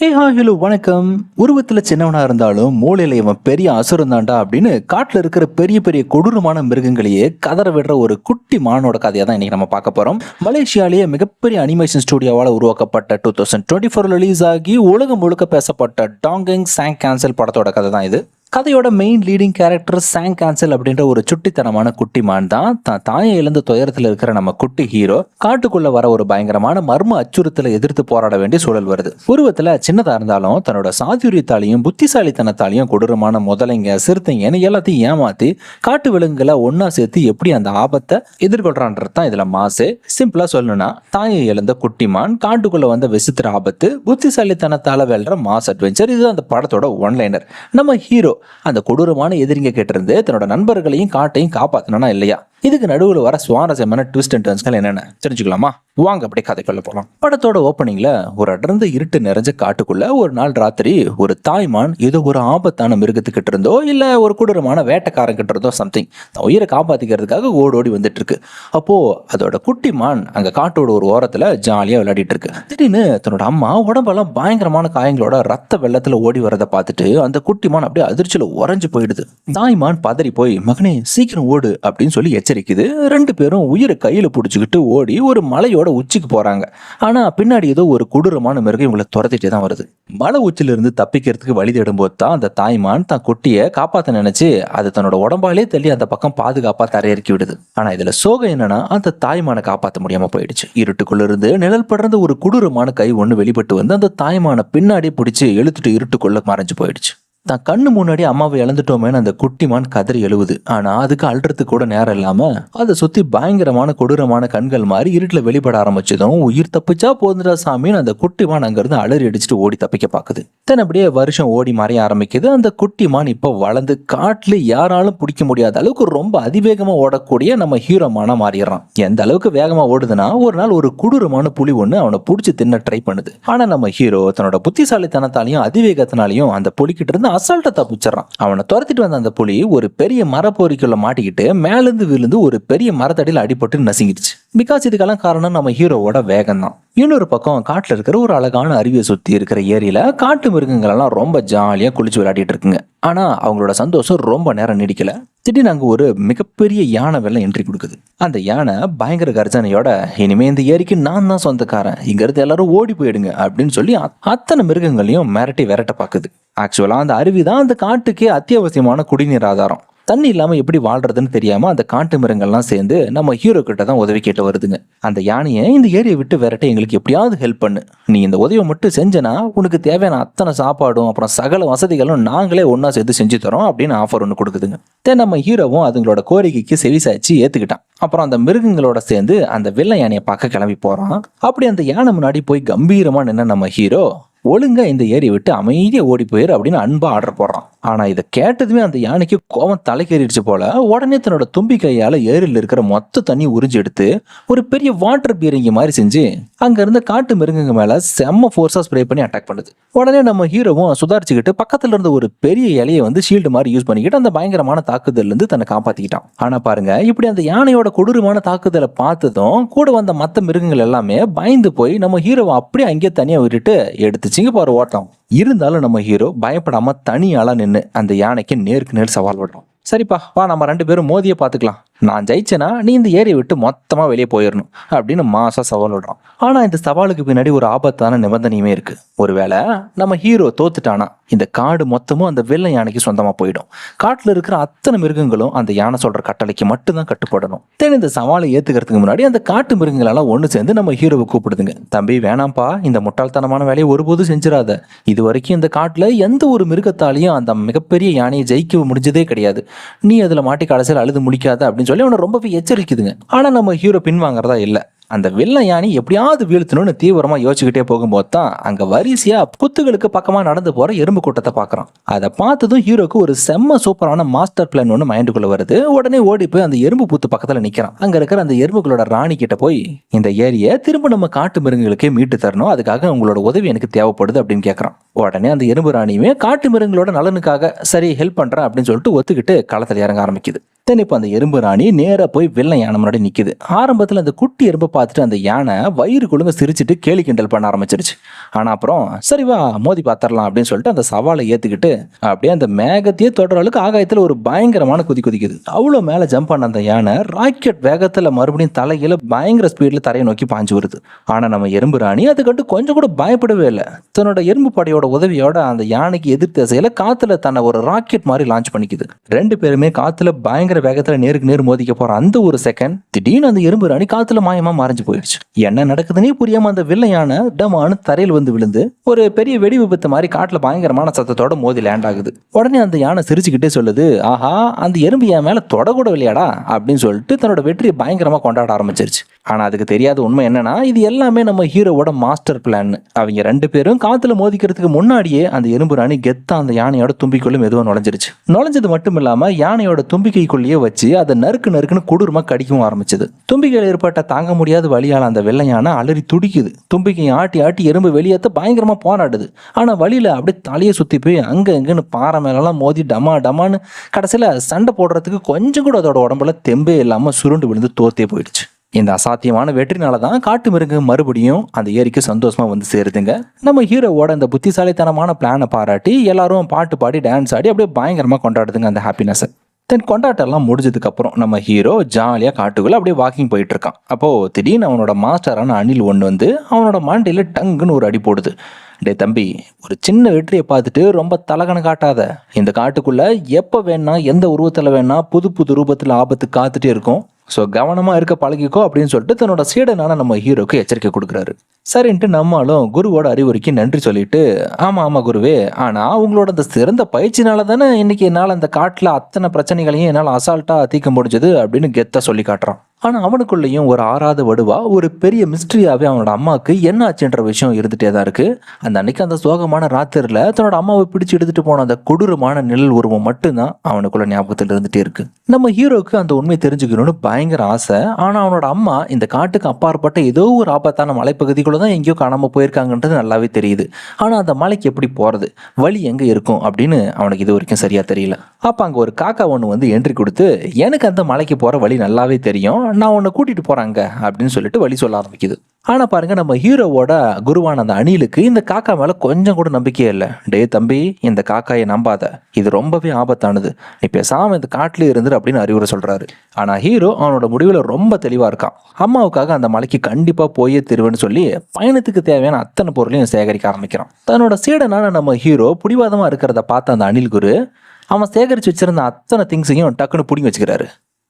Hello வணக்கம். உருவத்துல சின்னவனா இருந்தாலும் மூளையில இவன் பெரிய அசுரம் தாண்டா அப்படின்னு காட்டுல இருக்கிற பெரிய பெரிய கொடூரமான மிருகங்களையே கதற விடுற ஒரு குட்டி மானோட கதையை தான் இன்னைக்கு நம்ம பார்க்க போறோம். மலேசியாலேயே மிகப்பெரிய அனிமேஷன் ஸ்டுடியோவால் உருவாக்கப்பட்ட 2024 ரிலீஸ் ஆகி உலகம் முழுக்க பேசப்பட்ட டாங்கிங் சாங் கேன்சல் படத்தோட கதை தான் இது. கதையோட main leading character song cancel அப்படின்ற ஒரு சுட்டித்தனமான குட்டி மான் தான் தாயை இழந்த துயரத்தில் இருக்கிற நம்ம குட்டி ஹீரோ காட்டுக்குள்ள வர ஒரு பயங்கரமான மர்ம அச்சுறுத்தலை எதிர்த்து போராட வேண்டிய சூழல் வருது. உருவத்துல சின்னதா இருந்தாலும் தன்னோட சாதுரியத்தாலையும் புத்திசாலித்தனத்தாலையும் கொடூரமான முதலைங்க சிறுத்தைங்கன்னு எல்லாத்தையும் ஏமாத்தி காட்டு விலங்குகளை ஒன்னா சேர்த்து எப்படி அந்த ஆபத்தை எதிர்கொள்றான்றது தான் இதுல மாசு. சிம்பிளா சொல்லணும்னா தாயை இழந்த குட்டி மான் காட்டுக்குள்ள வந்த விசித்திர ஆபத்து புத்திசாலித்தனத்தால வெல்ற மாஸ் அட்வென்ச்சர். இது அந்த படத்தோட ஒன்லைனர். நம்ம ஹீரோ அந்த கொடூரமான எதிரிங்க கிட்ட இருந்து தன்னோட நண்பர்களையும் காட்டையும் காப்பாத்தனா இல்லையா? இதுக்கு நடுவில் வர சுவாரஸ்யமான ட்விஸ்ட் அண்ட் டர்ன்ஸ்கள் என்னென்ன தெரிஞ்சுக்கலாமா? வாங்க அப்படியே கதைக்குள்ள போகலாம். படத்தோட ஓப்பனிங்ல ஒரு அடர்ந்த இருட்டு நிறைஞ்ச காட்டுக்குள்ள ஒரு நாள் ராத்திரி ஒரு தாய்மான் ஏதோ ஒரு ஆபத்தான மிருகத்துக்கிட்ட இருந்தோ இல்ல ஒரு கொடூரமான வேட்டைக்காரன் கிட்ட இருந்தோ சம்திங் உயிரை காப்பாத்திக்கிறதுக்காக ஓடோடி வந்துட்டு இருக்கு. அப்போ அதோட குட்டி மான் அங்க காட்டோட ஒரு ஓரத்துல ஜாலியா விளையாடிட்டு இருக்கு. திடீர்னு தன்னோட அம்மா உடம்பெல்லாம் பயங்கரமான காயங்களோட ரத்த வெள்ளத்துல ஓடி வரதை பார்த்துட்டு அந்த குட்டி மான் அப்படியே அதிர்ச்சியில உறைஞ்சு போயிடுது. தாய்மான் பதறி போய் மகனே சீக்கிரம் ஓடு அப்படின்னு சொல்லி எச்சரிக்குது. ரெண்டு பேரும் உயிரை கையில புடிச்சுக்கிட்டு ஓடி ஒரு மலையோட உச்சிக்கு போறாங்க. ஆனா பின்னாடி ஏதோ ஒரு கொடூரமான மிருகம் இவங்களை துரத்திட்டே தான் வருது. மலை உச்சில இருந்து தப்பிக்கிறதுக்கு வழி தேடும் போது தான் அந்த தாய்மான் தான் குட்டியை காப்பாத்த நினைச்சு அது தன்னோட உடம்பாலே தள்ளி அந்த பக்கம் பாதுகாப்பா தரையிறக்கி விடுது. ஆனா இதுல சோகம் என்னன்னா அந்த தாய்மானை காப்பாற்ற முடியாம போயிடுச்சு. இருட்டுக்குள்ள இருந்து நிழல் படர்ந்த ஒரு கொடூரமான கை ஒண்ணு வெளிப்பட்டு வந்து அந்த தாய்மானை பின்னாடி பிடிச்சு இழுத்துட்டு இருட்டுக்குள்ள மறைஞ்சு போயிடுச்சு. தான் கண்ணு முன்னாடி அம்மாவை இழந்துட்டோமேனு அந்த குட்டிமான் கதறி எழுவுது. ஆனா அதுக்கு அழுறதுக்கு கூட நேரம் இல்லாம அதை சுத்தி பயங்கரமான கொடூரமான கண்கள் மாதிரி இருட்டுல வெளிப்பட ஆரம்பிச்சதும் உயிர் தப்பிச்சா போதுடா சாமின்னு அந்த குட்டிமான் அங்கிருந்து அலறி அடிச்சுட்டு ஓடி தப்பிக்க பாக்குது. தென் அப்படியே வருஷம் ஓடி மறைய ஆரம்பிக்குது. அந்த குட்டிமான் இப்ப வளர்ந்து காட்டுல யாராலும் பிடிக்க முடியாத அளவுக்கு ரொம்ப அதிவேகமா ஓடக்கூடிய நம்ம ஹீரோமான மாறிடுறான். எந்த அளவுக்கு வேகமா ஓடுதுன்னா ஒரு நாள் ஒரு கொடூரமான புலி ஒண்ணு அவனை பிடிச்சி தின்ன ட்ரை பண்ணுது. ஆனா நம்ம ஹீரோ தன்னோட புத்திசாலித்தனத்தாலையும் அதிவேகத்தினாலையும் அந்த புலிக்கிட்ட இருந்து அசால்ட்டா தப்பிச்சிடறான். அவனை துரத்திட்டு வந்த அந்த புலி ஒரு பெரிய மரப்போரிக்குள்ள மாட்டிக்கிட்டு மேலிருந்து விழுந்து ஒரு பெரிய மரத்தடியில் அடிபட்டு நசுங்கிடுச்சு. பிகாஸ் இதுக்கெல்லாம் காரணம் நம்ம ஹீரோவோட வேகம் தான். இன்னொரு பக்கம் காட்டுல இருக்கிற ஒரு அழகான அருவியை சுத்தி இருக்கிற ஏரியில காட்டு மிருகங்கள் எல்லாம் ரொம்ப ஜாலியா குளிச்சு விளையாடிட்டு இருக்குங்க. ஆனா அவங்களோட சந்தோஷம் ரொம்ப நேரம் நீடிக்கல. திடீர்னு அங்க ஒரு மிகப்பெரிய யானை வெள்ளம் என்ட்ரி கொடுக்குது. அந்த யானை பயங்கர கர்ஜனையோட இனிமே இந்த ஏரிக்கு நான் தான் சொந்தக்காரன், இங்க இருந்து எல்லாரும் ஓடி போயிடுங்க அப்படின்னு சொல்லி அத்தனை மிருகங்களையும் மிரட்டி விரட்ட பாக்குது. ஆக்சுவலா அந்த அருவி தான் அந்த காட்டுக்கே அத்தியாவசியமான குடிநீர் ஆதாரம். தண்ணி இல்லாம எப்படி வாழ்றதுன்னு தெரியாம அந்த காட்டு மிருகங்கள்லாம் சேர்ந்து நம்ம ஹீரோ கிட்ட தான் உதவி கேட்டு வருதுங்க. அந்த யானையை இந்த ஏரியை விட்டு விரட்ட எங்களுக்கு எப்படியாவது ஹெல்ப் பண்ணு, நீ இந்த உதவியை மட்டும் செஞ்சனா உனக்கு தேவையான அத்தனை சாப்பாடும் அப்புறம் சகல வசதிகளும் நாங்களே ஒன்னா சேர்த்து செஞ்சு தரோம் அப்படின்னு ஆஃபர் ஒன்று கொடுக்குதுங்க. நம்ம ஹீரோவும் அதுங்களோட கோரிக்கைக்கு செவிசாய்ச்சி ஏத்துக்கிட்டான். அப்புறம் அந்த மிருகங்களோட சேர்ந்து அந்த வெள்ளை யானையை பார்க்க கிளம்பி போறான். அப்படி அந்த யானை முன்னாடி போய் கம்பீரமா நின்ன நம்ம ஹீரோ ஒழுங்கா இந்த ஏரியை விட்டு அமைதியா ஓடி போயிரு அப்படின்னு அன்பா ஆர்டர் போடுறான். ஆனா இதை கேட்டதுமே அந்த யானைக்கு கோபம் தலைக்கேறிடுச்சு போல. உடனே தன்னோட தும்பி கையால ஏரியில் இருக்கிற மொத்த தண்ணி உறிஞ்சு எடுத்து ஒரு பெரிய வாட்டர் பீரங்கி மாதிரி செஞ்சு அங்க இருந்த காட்டு மிருகங்க மேல செம்ம ஃபோர்ஸா ஸ்ப்ரே பண்ணி அட்டாக் பண்ணுது. உடனே நம்ம ஹீரோவும் சுதாரிச்சுக்கிட்டு பக்கத்துல இருந்த ஒரு பெரிய இலையை வந்து ஷீல்டு மாதிரி யூஸ் பண்ணிக்கிட்டு அந்த பயங்கரமான தாக்குதல் இருந்து தன்னை காப்பாத்திக்கிட்டான். ஆனா பாருங்க, இப்படி அந்த யானையோட கொடூரமான தாக்குதலை பார்த்ததும் கூட வந்த மத்த மிருகங்கள் எல்லாமே பயந்து போய் நம்ம ஹீரோவை அப்படியே அங்கேயே தனியா விட்டுட்டு எடுத்துச்சிங்க பாரு ஓட்டம். இருந்தாலும் நம்ம ஹீரோ பயப்படாம தனியால நின்று அந்த யானைக்கு நேருக்கு நேர் சவால் விடுறோம். சரிப்பா வா நம்ம ரெண்டு பேரும் மோதியை பார்த்துக்கலாம், நான் ஜெயிச்சேனா நீ இந்த ஏரியை விட்டு மொத்தமா வெளியே போயிடணும் அப்படின்னு மாசா சவால் விடுறான். ஆனா இந்த சவாலுக்கு பின்னாடி ஒரு ஆபத்தான நிபந்தனையுமே இருக்கு. ஒருவேளை நம்ம ஹீரோ தோத்துட்டானா இந்த காடு மொத்தமும் அந்த வெள்ளை யானைக்கு சொந்தமா போயிடும். காட்டுல இருக்கிற அத்தனை மிருகங்களும் அந்த யானை சொல்ற கட்டளைக்கு மட்டும்தான் கட்டுப்படணும். இந்த சவாலை ஏத்துக்கிறதுக்கு முன்னாடி அந்த காட்டு மிருகங்களெல்லாம் ஒண்ணு சேர்ந்து நம்ம ஹீரோவை கூப்பிடுதுங்க. தம்பி வேணாம்ப்பா, இந்த முட்டாள்தனமான வேலையை ஒருபோதும் செஞ்சிடாத, இது வரைக்கும் இந்த காட்டுல எந்த ஒரு மிருகத்தாலையும் அந்த மிகப்பெரிய யானையை ஜெயிக்க முடிஞ்சதே கிடையாது, நீ அதுல மாட்டி கடைசியில் அழுது முடிக்காத அப்படின்னு சொல்லி அவனை ரொம்பவே எச்சரிக்குதுங்க. ஆனா நம்ம ஹீரோ பின்வாங்கறதா இல்ல. அந்த வெள்ளை யானை எப்படியாவது வீழ்த்தணும்னு தீவிரமா யோசிச்சுக்கிட்டே போகும்போது தான் அங்க வரிசையா புத்துகளுக்கு பக்கமா நடந்து போற எறும்பு கூட்டத்தை பாக்குறான். அதை பார்த்ததும் ஹீரோக்கு ஒரு செம்ம சூப்பரான மாஸ்டர் பிளான் ஒன்று மைண்டுக்குள்ள வருது. உடனே ஓடி போய் அந்த எறும்பு புத்து பக்கத்துல நிக்கிறான். அங்க இருக்கிற அந்த எறும்புகளோட ராணி கிட்ட போய் இந்த ஏரியை திரும்ப நம்ம காட்டு மிருகங்களுக்கே மீட்டு தரணும், அதுக்காக உங்களோட உதவி எனக்கு தேவைப்படுது அப்படின்னு கேட்கறான். உடனே அந்த எறும்பு ராணியுமே காட்டு மிருகங்களோட நலனுக்காக சரி ஹெல்ப் பண்றேன் அப்படின்னு சொல்லிட்டு ஒத்துக்கிட்டு களத்துல இறங்க ஆரம்பிக்குது. இப்ப அந்த எறும்பு ராணி நேரா போய் வெள்ளை யானை முன்னாடி நிக்குது. ஆரம்பத்துல அந்த குட்டி எறும்பை பார்த்துட்டு அந்த யானை வயிறு குழுங்க சிரிச்சிட்டு கேலி கிண்டல் பண்ண ஆரம்பிச்சிருச்சு. ஆனா அப்புறம் சரி வா மோதி பாத்திரலாம் அப்படின்னு சொல்லிட்டு அந்த சவாலை ஏத்துக்கிட்டு அப்படியே அந்த மேகத்தையே தொடர அளவுக்கு ஆகாயத்துல ஒரு பயங்கரமான குதிக்குது. அவ்வளவு மேல ஜம்ப் பண்ண அந்த யானை ராக்கெட் வேகத்துல மறுபடியும் தலையில பயங்கர ஸ்பீட்ல தரையை நோக்கி பாஞ்சு வருது. ஆனா நம்ம எறும்பு ராணி அதுக்கட்டு கொஞ்சம் கூட பயப்படவே இல்லை. தன்னோட எறும்பு படையோட உதவியோட அந்த யானைக்கு எதிர் திசையில காத்துல தன்னை ஒரு ராக்கெட் மாதிரி லான்ச் பண்ணிக்குது. ரெண்டு பேருமே காத்துல பயங்கர வேகத்துல நேருக்கு நேர் மோதிக்க போற அந்த ஒரு செகண்ட் திடீர்னு அந்த எறும்பு ராணி காத்துல மாயமா மறைஞ்சு போயிடுச்சு. என்ன நடக்குதுன்னே புரியாம அந்த வில்லையான டமானு தரையில் வந்து விழுந்து ஒரு பெரிய வெடி விபத்து மாதிரி காட்டுல பயங்கரமான சத்தத்தோட மோதி லேண்ட் ஆகுது. உடனே அந்த யானை சிரிச்சுக்கிட்டே சொல்லுது, ஆஹா அந்த எறும்பு என் மேல தொடக்கூட இல்லையாடா அப்படின்னு சொல்லிட்டு தன்னோட வெற்றியை பயங்கரமா கொண்டாட ஆரம்பிச்சிருச்சு. ஆனா அதுக்கு தெரியாத உண்மை என்னன்னா, இது எல்லாமே நம்ம ஹீரோவோட மாஸ்டர் பிளான். அவங்க ரெண்டு பேரும் காத்துல மோதிக்கிறதுக்கு முன்னாடியே அந்த எறும்பு ராணி கெத்தா அந்த யானையோட தும்பிக்குள்ள மெதுவா நுழைஞ்சிருச்சு. நுழைஞ்சது மட்டும் இல்லாம யானையோட தும்பிக்கைக்குள்ளேயே வச்சு அதை நறுக்குன்னு கொடூரமா கடிக்கவும் ஆரம்பிச்சது. தும்பிக்கையில் ஏற்பட்ட தாங்க முடியாத வலியால அந்த வெள்ளை யானை அலறி துடிக்குது. தும்பிக்கையை ஆட்டி ஆட்டி எறும்பு வெளியேற்ற பயங்கரமா போராடுது. ஆனா வழியில அப்படியே தலையை சுத்தி போய் அங்க எங்கன்னு பாறை மேலாம் மோதி டமான்னு கடைசியில சண்டை போடுறதுக்கு கொஞ்சம் கூட அதோட உடம்புல தெம்பே இல்லாம சுருண்டு விழுந்து தோத்தே போயிடுச்சு. இந்த அசாத்தியமான வெற்றினால தான் காட்டு மிருக மறுபடியும் அந்த ஏரிக்கு சந்தோஷமா வந்து சேருதுங்க. நம்ம ஹீரோவோட அந்த புத்திசாலித்தனமான பிளானை பாராட்டி எல்லாரும் பாட்டு பாடி டான்ஸ் ஆடி அப்படியே பயங்கரமா கொண்டாடுதுங்க அந்த ஹாப்பினஸ். தென் கொண்டாட்டம் எல்லாம் முடிஞ்சதுக்கு அப்புறம் நம்ம ஹீரோ ஜாலியா காட்டுக்குள்ள அப்படியே வாக்கிங் போயிட்டு இருக்கான். அப்போ திடீர்னு அவனோட மாஸ்டரான அணில் ஒன்று வந்து அவனோட மண்டையில டங்குன்னு ஒரு அடி போடுது. டே தம்பி, ஒரு சின்ன வெற்றியை பார்த்துட்டு ரொம்ப தலகணம் காட்டாத. இந்த காட்டுக்குள்ள எப்போ வேணா எந்த உருவத்தில் வேணா புது புது ரூபத்தில் ஆபத்து காத்துட்டே இருக்கும். ஸோ கவனமாக இருக்க பழகிக்கோ அப்படின்னு சொல்லிட்டு தன்னோட சீடனான நம்ம ஹீரோக்கு எச்சரிக்கை கொடுக்குறாரு. சரின்ட்டு நம்மளும் குருவோட அறிவுரைக்கு நன்றி சொல்லிட்டு, ஆமாம் குருவே, ஆனால் உங்களோட அந்த சிறந்த பயிற்சினால தானே இன்னைக்கு என்னால் அந்த காட்டில் அத்தனை பிரச்சனைகளையும் என்னால் அசால்ட்டாக தீர்க்க முடிஞ்சது அப்படின்னு கெத்தாக சொல்லி காட்டுறான். ஆனால் அவனுக்குள்ளேயும் ஒரு ஆறாத வடுவா ஒரு பெரிய மிஸ்ட்ரியாவே அவனோட அம்மாவுக்கு என்ன ஆச்சுன்ற விஷயம் இருந்துகிட்டே தான் இருக்கு. அந்த அன்னைக்கு அந்த சோகமான ராத்திரில தன்னோட அம்மாவை பிடிச்சி எடுத்துட்டு போன அந்த கொடூரமான நிழல் உருவம் மட்டும்தான் அவனுக்குள்ள ஞாபகத்தில் இருந்துட்டே இருக்கு. நம்ம ஹீரோக்கு அந்த உண்மையை தெரிஞ்சுக்கணும்னு பயங்கர ஆசை. ஆனால் அவனோட அம்மா இந்த காட்டுக்கு அப்பாற்பட்ட ஏதோ ஒரு ஆபத்தான மலைப்பகுதிக்குள்ள தான் எங்கேயோ காணாமல் போயிருக்காங்கன்றது நல்லாவே தெரியுது. ஆனால் அந்த மலைக்கு எப்படி போறது, வழி எங்கே இருக்கும் அப்படின்னு அவனுக்கு இது வரைக்கும் சரியா தெரியல. அப்போ அங்கே ஒரு காக்கா ஒன்று வந்து என்ட்ரி கொடுத்து, எனக்கு அந்த மலைக்கு போகிற வழி நல்லாவே தெரியும், நான் உன்னை கூட்டிட்டு போறாங்க அப்படின்னு சொல்லிட்டு வழி சொல்ல ஆரம்பிக்குது. ஆனா பாருங்க, நம்ம ஹீரோவோட குருவான அந்த அணிலுக்கு இந்த காக்கா மேல கொஞ்சம் கூட நம்பிக்கையே இல்லை. டே தம்பி, இந்த காக்காயை நம்பாத, இது ரொம்பவே ஆபத்தானது, நீ பேசாம இந்த காட்டுல இருந்துரு அப்படின்னு அறிவுரை சொல்றாரு. ஆனா ஹீரோ அவனோட முடிவுல ரொம்ப தெளிவா இருக்கான். அம்மாவுக்காக அந்த மலைக்கு கண்டிப்பா போயே திருவேன்னு சொல்லி பயணத்துக்கு தேவையான அத்தனை பொருளையும் சேகரிக்க ஆரம்பிக்கிறான். தன்னோட சீடனான நம்ம ஹீரோ புடிவாதமா இருக்கிறத பார்த்த அந்த அணில் குரு அவன் சேகரிச்சு வச்சிருந்த அத்தனை திங்ஸையும் டக்குன்னு புடிங்கி வச்சுக்கிறாரு.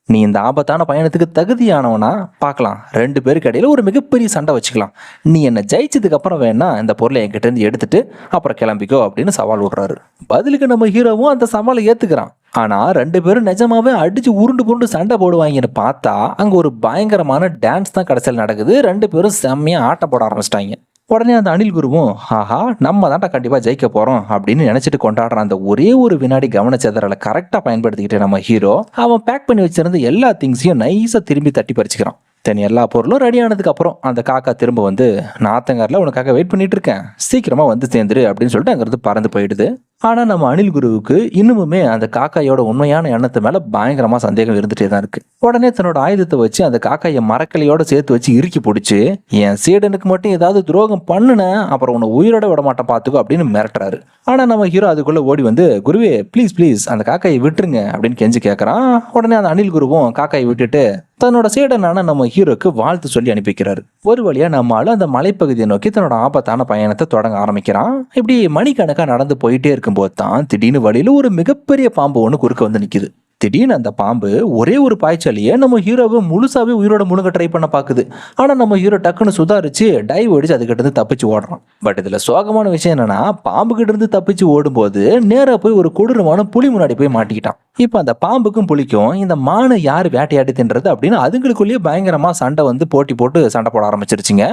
நீ இந்த ஆபத்தான பயணத்துக்கு தகுதியானவனா பார்க்கலாம், ரெண்டு பேருக்கு இடையில ஒரு மிகப்பெரிய சண்டை வச்சுக்கலாம், நீ என்னை ஜெயிச்சதுக்கு அப்புறம் வேணா இந்த பொருளை என்கிட்ட இருந்து எடுத்துட்டு அப்புறம் கிளம்பிக்கோ அப்படின்னு சவால் விடுறாரு. பதிலுக்கு நம்ம ஹீரோவும் அந்த சவாலை ஏத்துக்கிறான். ஆனா ரெண்டு பேரும் நிஜமாவே அடிச்சு உருண்டு சண்டை போடுவாங்கன்னு பார்த்தா அங்க ஒரு பயங்கரமான டான்ஸ் தான் கடைசியில் நடக்குது. ரெண்டு பேரும் செம்மையா ஆட்டம் போட ஆரம்பிச்சிட்டாங்க. உடனே அந்த அணில் குருவும், ஆஹா நம்ம தான்டா கண்டிப்பா ஜெயிக்க போறோம் அப்படின்னு நினைச்சிட்டு கொண்டாடுற அந்த ஒரே ஒரு வினாடி கவனச்சிதறலை கரெக்டா பயன்படுத்திக்கிட்டு நம்ம ஹீரோ அவன் பேக் பண்ணி வச்சிருந்த எல்லா திங்ஸையும் நைஸா திரும்பி தட்டி பறிச்சுக்கிறான். தென் எல்லா பொருளும் ரெடி ஆனதுக்கு அப்புறம் அந்த காக்கா திரும்ப வந்து, நான் ஆத்தங்காரில் உனக்காக வெயிட் பண்ணிட்டு இருக்கேன், சீக்கிரமா வந்து சேர்ந்துரு அப்படின்னு சொல்லிட்டு அங்கிருந்து பறந்து போயிடுது. ஆனா நம்ம அணில் குருவுக்கு இன்னுமுமே அந்த காக்காயோட உண்மையான எண்ணத்து மேல பயங்கரமா சந்தேகம் இருந்துட்டே தான் இருக்கு. உடனே தன்னோட ஆயுதத்தை வச்சு அந்த காக்காயை மரக்கலையோட சேர்த்து வச்சு இறுக்கி பிடிச்சி, என் சீடனுக்கு மட்டும் ஏதாவது துரோகம் பண்ணுன அப்புறம் உன்னை உயிரோட விட மாட்டேன் பாத்துக்கோ அப்படின்னு மிரட்டுறாரு. ஆனா நம்ம ஹீரோ அதுக்குள்ள ஓடி வந்து, குருவே ப்ளீஸ் அந்த காக்காயை விட்டுருங்க அப்படின்னு கெஞ்சி கேட்கறான். உடனே அந்த அணில் குருவும் காக்காயை விட்டுட்டு தன்னோட சீடனான நம்ம ஹீரோக்கு வாழ்த்து சொல்லி அனுப்பிக்கிறாரு. ஒரு வழியா நம்மளால அந்த மலைப்பகுதியை நோக்கி தன்னோட ஆபத்தான பயணத்தை தொடங்க ஆரம்பிக்கிறான். இப்படி மணிக்கணக்கா நடந்து போயிட்டே இருக்கும்போது தான் திடீர்னு வழியில ஒரு மிகப்பெரிய பாம்பு ஒன்று குறுக்க வந்து நிக்குது. திடீர்னு அந்த பாம்பு ஒரே ஒரு பாய்ச்சலையே நம்ம ஹீரோவை முழுசாவே உயிரோட முழுங்க ட்ரை பண்ண பாக்குது. ஆனா நம்ம ஹீரோ டக்குன்னு சுதாரிச்சு டைவ் அடிச்சு அதுக்கிட்ட இருந்து தப்பிச்சு ஓடுறான். பட் இதுல சோகமான விஷயம் என்னன்னா, பாம்பு கிட்ட இருந்து தப்பிச்சு ஓடும்போது நேரா போய் ஒரு கொடூரமான புலி முன்னாடி போய் மாட்டிக்கிட்டான். இப்ப அந்த பாம்புக்கும் புலிக்கும் இந்த மானை யாரு வேட்டையாடி தின்றது அப்படின்னு அதுங்களுக்குள்ளேயே பயங்கரமா சண்டை வந்து போட்டி போட்டு சண்டை போட ஆரம்பிச்சிருச்சுங்க.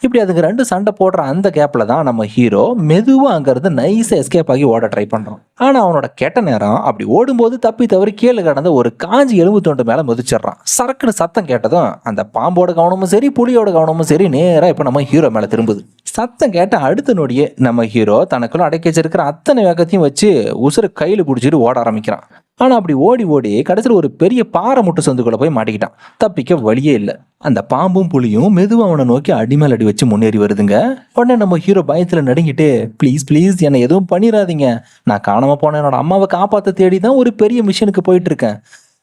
இப்படி அதுக்கு ரெண்டு சண்டை போடுற அந்த கேப்ல தான் நம்ம ஹீரோ மெதுவா அங்க இருந்து நைஸா எஸ்கேப் ஆகி ஓட ட்ரை பண்றான். ஆனா அவனோட கெட்ட நேரம் அப்படி ஓடும்போது தப்பி தவறி கீழே கடந்த ஒரு காஞ்சி எலும்பு தொண்டு மேல முதிச்சிடறான். சரக்குன்னு சத்தம் கேட்டதும் அந்த பாம்போட கவனமும் சரி புலியோட கவனமும் சரி நேரா இப்ப நம்ம ஹீரோ மேல திரும்புது. சத்தம் கேட்ட அடுத்த நொடியே நம்ம ஹீரோ தனக்குள்ள அடக்கி வச்சிருக்கிற அத்தனை வேகத்தையும் வச்சு உசுர கையில பிடிச்சிட்டு ஓட ஆரம்பிக்கிறான். ஆனா அப்படி ஓடி ஓடி கடைசியில் ஒரு பெரிய பாறை முட்டு சந்துக்குள்ள போய் மாட்டிக்கிட்டான். தப்பிக்க வழியே இல்லை. அந்த பாம்பும் புலியும் மெதுவா அவனை நோக்கி அடிமேல் அடி வச்சு முன்னேறி வருதுங்க. உடனே நம்ம ஹீரோ பயத்துல நடுங்கிட்டு, ப்ளீஸ் ப்ளீஸ் என்னை எதுவும் பண்ணிடாதீங்க, நான் காணாம போன என்னோட அம்மாவை காப்பாத்த தேடி தான் ஒரு பெரிய மிஷனுக்கு போயிட்டு இருக்கேன்,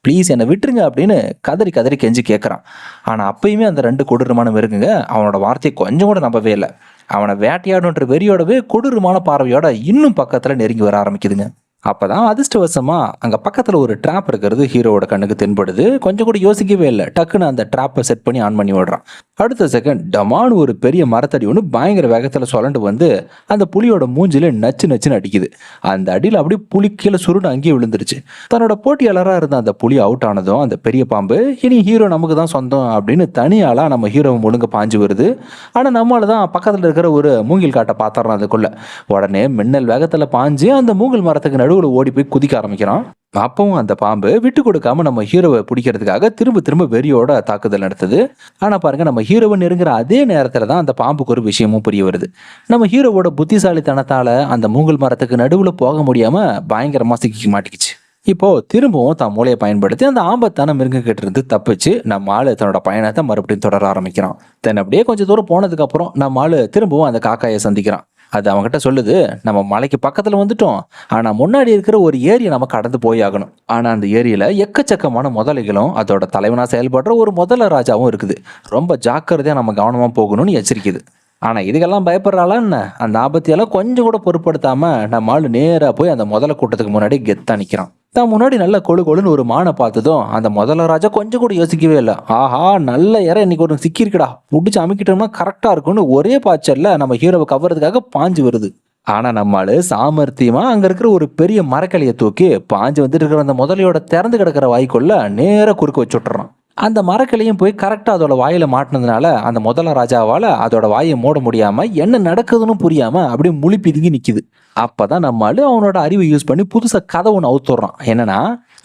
ப்ளீஸ் என்னை விட்டுருங்க அப்படின்னு கதறி கதறி கெஞ்சி கேட்குறான். ஆனால் அப்பயுமே அந்த 2 கொடூரமான மிருகங்க அவனோட வார்த்தையை கொஞ்சம் கூட நம்பவே இல்லை. அவனை வேட்டையாடுன்ற வெறியோடவே கொடூரமான பார்வையோட இன்னும் பக்கத்தில் நெருங்கி வர ஆரம்பிக்குதுங்க. அப்பதான் அதிர்ஷ்டவசமா அங்க பக்கத்துல ஒரு ட்ராப் இருக்கிறது ஹீரோவோட கண்ணுக்கு தென்படுது. கொஞ்சம் கூட யோசிக்கவே இல்லை, டக்குன்னு அந்த ட்ராப்பை செட் பண்ணி ஆன் பண்ணி விடுறான். அடுத்த செகண்ட் டமான்னு ஒரு பெரிய மரத்தடி ஒன்று பயங்கர வேகத்துல சுழண்டு வந்து அந்த புலியோட மூஞ்சில நச்சு நச்சுன்னு அடிக்குது. அந்த அடியில் அப்படியே புலி கீழே சுருண்டு அங்கேயே விழுந்துருச்சு. தன்னோட போட்டியாளராக இருந்த அந்த புலி அவுட் ஆனதும் அந்த பெரிய பாம்பு இனி ஹீரோ நமக்கு தான் சொந்தம் அப்படின்னு தனியாளா நம்ம ஹீரோவை முழுங்க பாஞ்சு வருது. ஆனா நம்மளால தான் பக்கத்துல இருக்கிற ஒரு மூங்கில் காட்டை பார்த்துறான். அதுக்குள்ள உடனே மின்னல் வேகத்துல பாஞ்சு அந்த மூங்கில் மரத்துக்கு நடுவில் ஓடி போய் குதிக்க ஆரம்பிக்கிறான். அப்பவும் அந்த பாம்பு விட்டு கொடுக்காம நம்ம ஹீரோவை பிடிக்கிறதுக்காக திரும்ப திரும்ப வெறியோட தாக்குதல் நடத்துது. ஆனா பாருங்க, நம்ம ஹீரோவை நெருங்குற அதே நேரத்துல தான் அந்த பாம்புக்கு ஒரு விஷயமும் புரிய வருது. நம்ம ஹீரோவோட புத்திசாலித்தனத்தால அந்த மூங்கில் மரத்துக்கு நடுவுல போக முடியாம பயங்கரமா சிக்கி மாட்டிக்கிச்சு. இப்போ திரும்பவும் தான் மூளையை பயன்படுத்தி அந்த ஆபத்தான மிருகங்கிட்ட இருந்து தப்பிச்சு நம்ம ஆளு தன்னோட பயணத்தை மறுபடியும் தொடர ஆரம்பிக்கிறான். தென் அப்படியே கொஞ்சம் தூரம் போனதுக்கு அப்புறம் நம்ம ஆளு திரும்பவும் அந்த காக்காயை சந்திக்கிறான். அது அவங்ககிட்ட சொல்லுது, நம்ம மலைக்கு பக்கத்துல வந்துட்டோம், ஆனா முன்னாடி இருக்கிற ஒரு ஏரியை நம்ம கடந்து போய் ஆகணும். ஆனா அந்த ஏரியில எக்கச்சக்கமான முதலைகளும் அதோட தலைவனா செயல்படுற ஒரு முதல ராஜாவும் இருக்குது. ரொம்ப ஜாக்கிரதையா நம்ம கவனமா போகணும்னு எச்சரிக்குது. ஆனா இதுக்கெல்லாம் பயப்படுறாளா என்ன? அந்த ஆபத்தியெல்லாம் கொஞ்சம் கூட பொருட்படுத்தாம நம்ம ஆளு நேரா போய் அந்த முதல கூட்டத்துக்கு முன்னாடி கெத்தா நிக்கிறான். தான் முன்னாடி நல்ல கொழு கொழுன்னு ஒரு மானை பார்த்ததும் அந்த முதல ராஜா கொஞ்சம் கூட யோசிக்கவே இல்லை. ஆஹா, நல்ல இறை இன்னைக்கு ஒரு சிக்கிருக்குடா, பிடிச்சி அமைக்கிட்டோம்னா கரெக்டா இருக்கும்னு ஒரே பாய்ச்சல்ல நம்ம ஹீரோவை கவர்றதுக்காக பாஞ்சு வருது. ஆனா நம்மளு சாமர்த்தியமா அங்க இருக்கிற ஒரு பெரிய மரக்கலையை தூக்கி பாஞ்சு வந்துட்டு இருக்கிற அந்த முதலையோட திறந்து கிடக்கிற வாய்க்குள்ள நேரா குறுக்க வச்சு விட்டுறான். அந்த மரக்கலையும் போய் கரெக்டாக அதோட வாயில மாட்டினதுனால அந்த முதல ராஜாவால் அதோட வாயை மூட முடியாம என்ன நடக்குதுன்னு புரியாம அப்படியே முழி பிதுங்கி நிற்கிது. அப்பதான் நம்மளு அவனோட அறிவை யூஸ் பண்ணி புதுசாக கதை ஒன்று அவுத்துறான். என்னன்னா,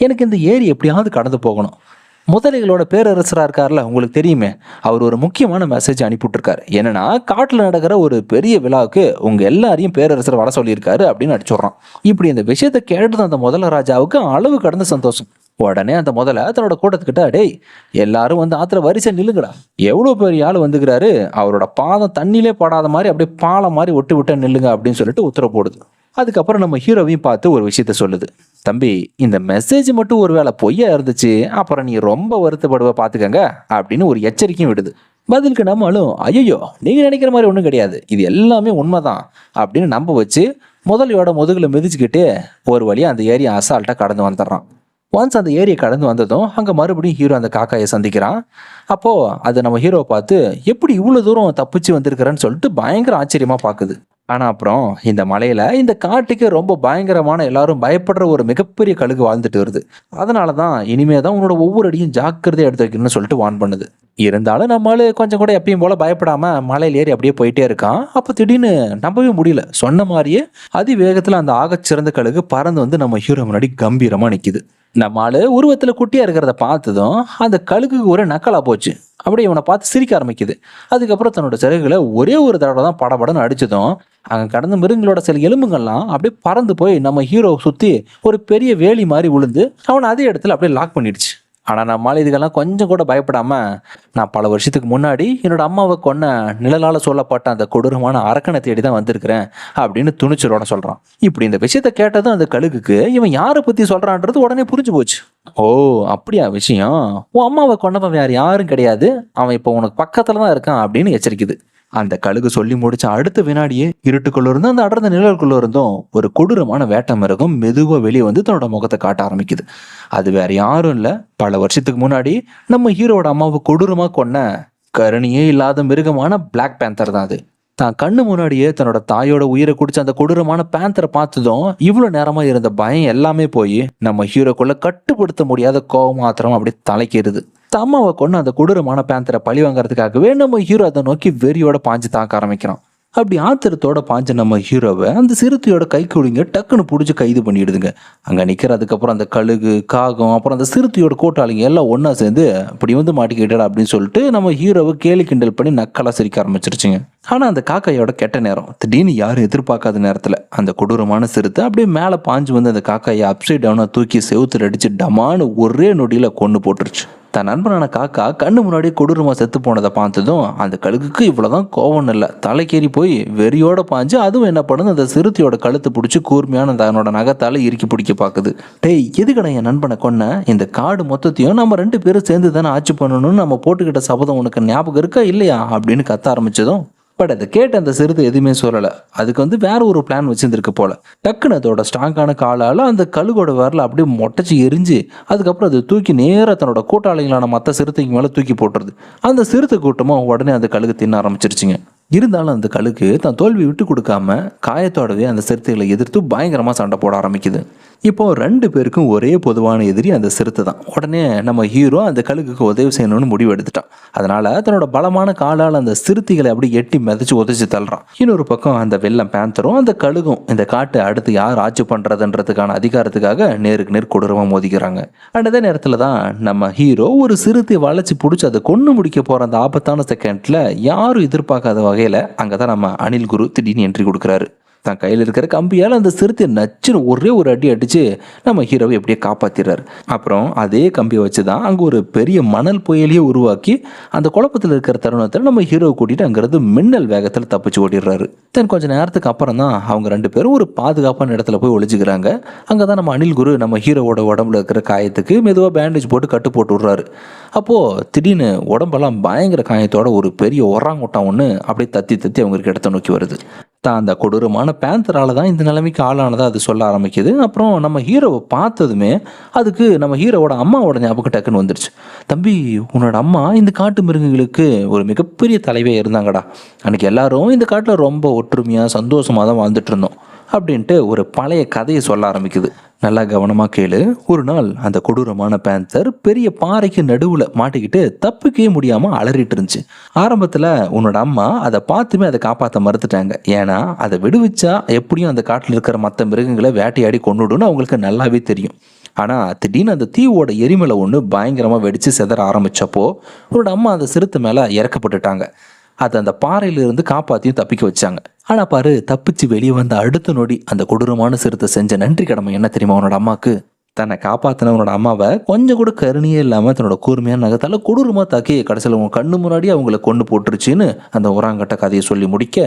எனக்கு இந்த ஏரி எப்படியாவது கடந்து போகணும். முதலைகளோட பேரரசராக இருக்கார்ல, உங்களுக்கு தெரியுமே, அவர் ஒரு முக்கியமான மெசேஜ் அனுப்பிவிட்டுருக்காரு. என்னன்னா, காட்டில் நடக்கிற ஒரு பெரிய விழாவுக்கு உங்க எல்லாரையும் பேரரசர் வர சொல்லியிருக்காரு அப்படின்னு அடிச்சுடுறான். இப்படி இந்த விஷயத்த கேட்டது அந்த முதல ராஜாவுக்கு அளவு கடந்த சந்தோஷம். உடனே அந்த முதல்ல தன்னோட கூட்டத்துக்கிட்ட, டேய் எல்லாரும் வந்து ஆத்துல வரிசை நில்லுங்கடா, எவ்வளவு பெரிய ஆள் வந்துக்கிறாரு, அவரோட பாதம் தண்ணியிலே படாத மாதிரி அப்படியே பாலம் மாதிரி ஒட்டு விட்ட நில்லுங்க அப்படின்னு சொல்லிட்டு உத்தரவு போடுது. அதுக்கப்புறம் நம்ம ஹீரோவையும் பார்த்து ஒரு விஷயத்த சொல்லுது. தம்பி, இந்த மெசேஜ் மட்டும் ஒருவேளை பொய்யா இருந்துச்சு அப்புறம் நீ ரொம்ப வருத்தப்படுவ பாத்துக்கங்க அப்படின்னு ஒரு எச்சரிக்கையும் விடுது. பதிலுக்கு நம்மளும், ஐயோ நீங்க நினைக்கிற மாதிரி ஒன்றும் கிடையாது, இது எல்லாமே உண்மைதான் அப்படின்னு நம்ப வச்சு முதலையோட முதுகுல மிதிச்சுக்கிட்டு ஒரு வழியா அந்த ஏரியா அசால்ட்டா கடந்து வந்துடுறான். ஒன்ஸ் அந்த ஏரியை கடந்து வந்ததும் அங்கே மறுபடியும் ஹீரோ அந்த காக்காயை சந்திக்கிறான். அப்போது அது நம்ம ஹீரோவை பார்த்து எப்படி இவ்வளோ தூரம் தப்பிச்சு வந்திருக்கிறேன்னு சொல்லிட்டு பயங்கர ஆச்சரியமாக பார்க்குது. ஆனால் அப்புறம் இந்த மலையில் இந்த காட்டுக்கு ரொம்ப பயங்கரமான எல்லாரும் பயப்படுற ஒரு மிகப்பெரிய கழுகு வாழ்ந்துட்டு வருது. அதனால தான் இனிமே தான் உன்னோட ஒவ்வொரு அடியும் ஜாக்கிரதையாக எடுத்து வைக்கணும்னு சொல்லிட்டு வார்ன் பண்ணுது. இருந்தாலும் நம்மளால கொஞ்சம் கூட எப்பயும் போல பயப்படாம மலையில் ஏறி அப்படியே போயிட்டே இருக்கான். அப்போ திடீர்னு நம்பவே முடியல, சொன்ன மாதிரியே அதிவேகத்தில் அந்த ஆகச்சிறந்த கழுகு பறந்து வந்து நம்ம ஹீரோ முன்னாடி கம்பீரமாக நிற்கிது. நம்ம ஆளு உருவத்துல குட்டியா இருக்கிறத பார்த்ததும் அந்த கழுகு ஒரு நக்கலா போச்சு. அப்படியே இவனை பார்த்து சிரிக்க ஆரம்பிக்குது. அதுக்கப்புறம் தன்னோட சிறகுகளை ஒரே ஒரு தடவை தான் படபடன்னு அடிச்சதும் அங்க கடந்த மிருகங்களோட சில எலும்புகள்லாம் அப்படியே பறந்து போய் நம்ம ஹீரோ சுத்தி ஒரு பெரிய வேலி மாதிரி விழுந்து அவனை அதே இடத்துல அப்படியே லாக் பண்ணிடுச்சு. ஆனால் நம்மளால இதுக்கெல்லாம் கொஞ்சம் கூட பயப்படாம, நான் பல வருஷத்துக்கு முன்னாடி என்னோட அம்மாவை கொன்ன நிழலால் சொல்லப்பட்ட அந்த கொடூரமான அரக்கனை தேடி தான் வந்திருக்கிறேன் அப்படின்னு துணிச்சலோட சொல்றான். இப்படி இந்த விஷயத்த கேட்டதும் அந்த கழுகுக்கு இவன் யாரை பத்தி சொல்றான்றது உடனே புரிஞ்சு போச்சு. ஓ அப்படியா விஷயம், உன் அம்மாவை கொன்னவன் வேற யாரும் கிடையாது, அவன் இப்போ உனக்கு பக்கத்துல தான் இருக்கான் அப்படின்னு எச்சரிக்குது. அந்த கழுகு சொல்லி முடிச்ச அடுத்த வினாடியே இருட்டுக்குள்ள இருந்தும் அந்த அடர்ந்த நிழலுக்குள்ள இருந்தும் ஒரு கொடூரமான வேட்டை மிருகம் மெதுவா வெளியே வந்து தன்னோட முகத்தை காட்ட ஆரம்பிக்குது. அது வேற யாரும் இல்ல, பல வருஷத்துக்கு முன்னாடி நம்ம ஹீரோட அம்மாவை கொடூரமா கொன்ன கருணையே இல்லாத மிருகமான பிளாக் பேந்தர் தான் அது. தான் கண்ணு முன்னாடியே தன்னோட தாயோட உயிரை குடிச்ச அந்த கொடூரமான பேந்தரை பார்த்ததும் இவ்வளவு நேரமா இருந்த பயம் எல்லாமே போய் நம்ம ஹீரோக்குள்ள கட்டுப்படுத்த முடியாத கோபம் மாத்திரம் அப்படியே தலைக்கிறது. அம்மாவை கொண்டு அந்த கொடூரமான பேந்தரை பழி வாங்கறதுக்காகவே நம்ம ஹீரோ அதை நோக்கி வெறியோட பாஞ்சு தாக்க ஆரம்பிக்கிறான். அப்படி ஆத்திரத்தோட பாஞ்ச நம்ம ஹீரோவை அந்த சிறுத்தையோட கைக்குடிங்க டக்குன்னு பிடிச்சி கைது பண்ணிடுதுங்க. அங்கே நிற்கிறதுக்கப்புறம் அந்த கழுகு, காகம், அப்புறம் அந்த சிறுத்தையோட கூட்டாளிங்க எல்லாம் ஒன்றா சேர்ந்து இப்படி வந்து மாட்டிக்கிட்டா அப்படின்னு சொல்லிட்டு நம்ம ஹீரோவை கேலி கிண்டல் பண்ணி நக்கலாக சிரிக்க ஆரம்பிச்சிருச்சுங்க. ஆனால் அந்த காக்கையோட கெட்ட நேரம் திடீர்னு யாரும் எதிர்பார்க்காத நேரத்தில் அந்த கொடூரமான சிறுத்தை அப்படியே மேலே பாஞ்சு வந்து அந்த காக்காயை அப்சைட் டவுனாக தூக்கி செவுத்துல அடிச்சு டமான்னு ஒரே நொடியில் கொண்டு போட்டுருச்சு. தன் நண்பனான காக்கா கண்ணு முன்னாடி கொடூரமாக செத்து போனதை பார்த்ததும் அந்த கழுகுக்கு இவ்வளோதான் கோவம் இல்லை, தலைக்கேறி போய் வெறியோட பாஞ்சு அதுவும் என்ன பண்ணுது, அந்த சிறுத்தையோட கழுத்தை பிடிச்சி கூர்மையான தன்னோட நகத்தால் இறுக்கி பிடிக்க பார்க்குது. டேய், எதுக்கடா என் நண்பனை கொன்ன? இந்த காடு மொத்தத்தையும் நம்ம 2 பேரும் சேர்ந்து தானே ஆட்சி பண்ணணும்னு நம்ம போட்டுக்கிட்ட சபதம் உனக்கு ஞாபகம் இருக்கா இல்லையா அப்படின்னு கத்த ஆரம்பிச்சதும் பட் அதை கேட்ட அந்த சிறுத்தை எதுவுமே சொல்லலை. அதுக்கு வந்து வேற ஒரு பிளான் வச்சிருந்துருக்கு போல. டக்குன்னு அதோட ஸ்ட்ராங்கான காலால் அந்த கழுகோட வரல அப்படியே மொட்டைச்சி எரிஞ்சு அதுக்கப்புறம் அது தூக்கி நேராக தன்னோட கூட்டாளிகளான மற்ற சிறுத்தைக்கு மேலே தூக்கி போட்டுருது. அந்த சிறுத்தை கூட்டமும் உடனே அந்த கழுகு தின்ன ஆரம்பிச்சிருச்சுங்க. இருந்தாலும் அந்த கழுகு தான் தோல்வி விட்டு கொடுக்காம காயத்தோடவே அந்த சிறுத்தைகளை எதிர்த்து பயங்கரமாக சண்டை போட ஆரம்பிக்குது. இப்போ 2 பேருக்கும் ஒரே பொதுவான எதிரி அந்த சிறுத்தை தான். உடனே நம்ம ஹீரோ அந்த கழுகுக்கு உதவி செய்யணும்னு முடிவு எடுத்துட்டான். அதனால தன்னோட பலமான காலால் அந்த சிறுத்தைகளை அப்படி எட்டி மிதச்சு உதச்சி தள்ளுறான். இன்னொரு பக்கம் அந்த வெள்ளம் பேந்தரும் அந்த கழுகும் இந்த காட்டை அடுத்து யார் ஆட்சி பண்றதுன்றதுக்கான அதிகாரத்துக்காக நேருக்கு நேர் கொடூரமாக மோதிக்கிறாங்க. அதே நேரத்தில் தான் நம்ம ஹீரோ ஒரு சிறுத்தை வளைச்சி பிடிச்சி அதை கொண்டு முடிக்க போற அந்த ஆபத்தான செகண்ட்ல யாரும் எதிர்பார்க்காத வகையில் அங்கே தான் நம்ம அனில் குரு திடீர்னு என்ட்ரி கொடுக்குறாரு. தான் கையில் இருக்கிற கம்பியால் அந்த சிறுத்தை நச்சுன்னு ஒரே ஒரு அடி அடித்து நம்ம ஹீரோவை எப்படியே காப்பாற்றிடுறாரு. அப்புறம் அதே கம்பியை வச்சு தான் அங்கே ஒரு பெரிய மணல் புயலையே உருவாக்கி அந்த குழப்பத்தில் இருக்கிற தருணத்தில் நம்ம ஹீரோவை கூட்டிகிட்டு அங்கேருந்து மின்னல் வேகத்தில் தப்பிச்சு ஓடிடுறாரு. தென் கொஞ்சம் நேரத்துக்கு அப்புறம் தான் அவங்க 2 பேரும் ஒரு பாதுகாப்பான இடத்துல போய் ஒழிஞ்சுக்கிறாங்க. அங்கே தான் நம்ம அனில் குரு நம்ம ஹீரோவோட உடம்புல இருக்கிற காயத்துக்கு மெதுவாக பேண்டேஜ் போட்டு கட்டு போட்டு விட்றாரு. அப்போது திடீர்னு உடம்பெல்லாம் பயங்கர காயத்தோட ஒரு பெரிய ஒராங்குட்டான் ஒன்று அப்படியே தத்தி தத்தி அவங்களுக்கு இடத்த நோக்கி வருது. தான் அந்த கொடூரமான பேந்தரால தான் இந்த நிலைமைக்கு ஆளானதாக அது சொல்ல ஆரம்பிக்குது. அப்புறம் நம்ம ஹீரோவை பார்த்ததுமே அதுக்கு நம்ம ஹீரோவோட அம்மாவோட ஞாபகம் டக்குன்னு வந்துடுச்சு. தம்பி, உன்னோட அம்மா இந்த காட்டு மிருகங்களுக்கு ஒரு மிகப்பெரிய தலைவே இருந்தாங்கடா. அன்றைக்கி எல்லாரும் இந்த காட்டில் ரொம்ப ஒற்றுமையாக சந்தோஷமாக தான் வாழ்ந்துட்டு இருந்தோம் அப்படின்ட்டு ஒரு பழைய கதையை சொல்ல ஆரம்பிக்குது. நல்லா கவனமாக கேளு. ஒரு நாள் அந்த கொடூரமான பேந்தர் பெரிய பாறைக்கு நடுவில் மாட்டிக்கிட்டு தப்பிக்கவே முடியாமல் அலறிட்டு இருந்துச்சு. ஆரம்பத்தில் உன்னோட அம்மா அதை பார்த்துமே அதை காப்பாற்ற மறுத்துட்டாங்க. ஏன்னா அதை விடுவிச்சா எப்படியும் அந்த காட்டில் இருக்கிற மற்ற மிருகங்களை வேட்டையாடி கொண்டுடுன்னு அவங்களுக்கு நல்லாவே தெரியும். ஆனால் திடீர்னு அந்த தீவோட எரிமலை ஒன்று பயங்கரமாக வெடித்து செதற ஆரம்பித்தப்போ உன்னோட அம்மா அந்த சிறுத்தை மேலே இறக்கப்பட்டுட்டாங்க. அதை அந்த பாறையிலிருந்து காப்பாற்றியும் தப்பிக்க வச்சாங்க. ஆனால் பாரு, தப்பிச்சு வெளியே வந்த அடுத்த நொடி அந்த கொடூரமான சிறுத்தை செஞ்ச நன்றி கடமை என்ன தெரியுமா? உன்னோட அம்மாவுக்கு தன்னை காப்பாற்றினவனோட அம்மாவை கொஞ்சம் கூட கருணையே இல்லாமல் தன்னோட கூர்மையான நகத்தால் கொடூரமாக தாக்கி கடைசியில் உங்க கண்ணு முன்னாடி அவங்கள கொண்டு போட்டுருச்சுன்னு அந்த ஒராங்கட்ட கதையை சொல்லி முடிக்க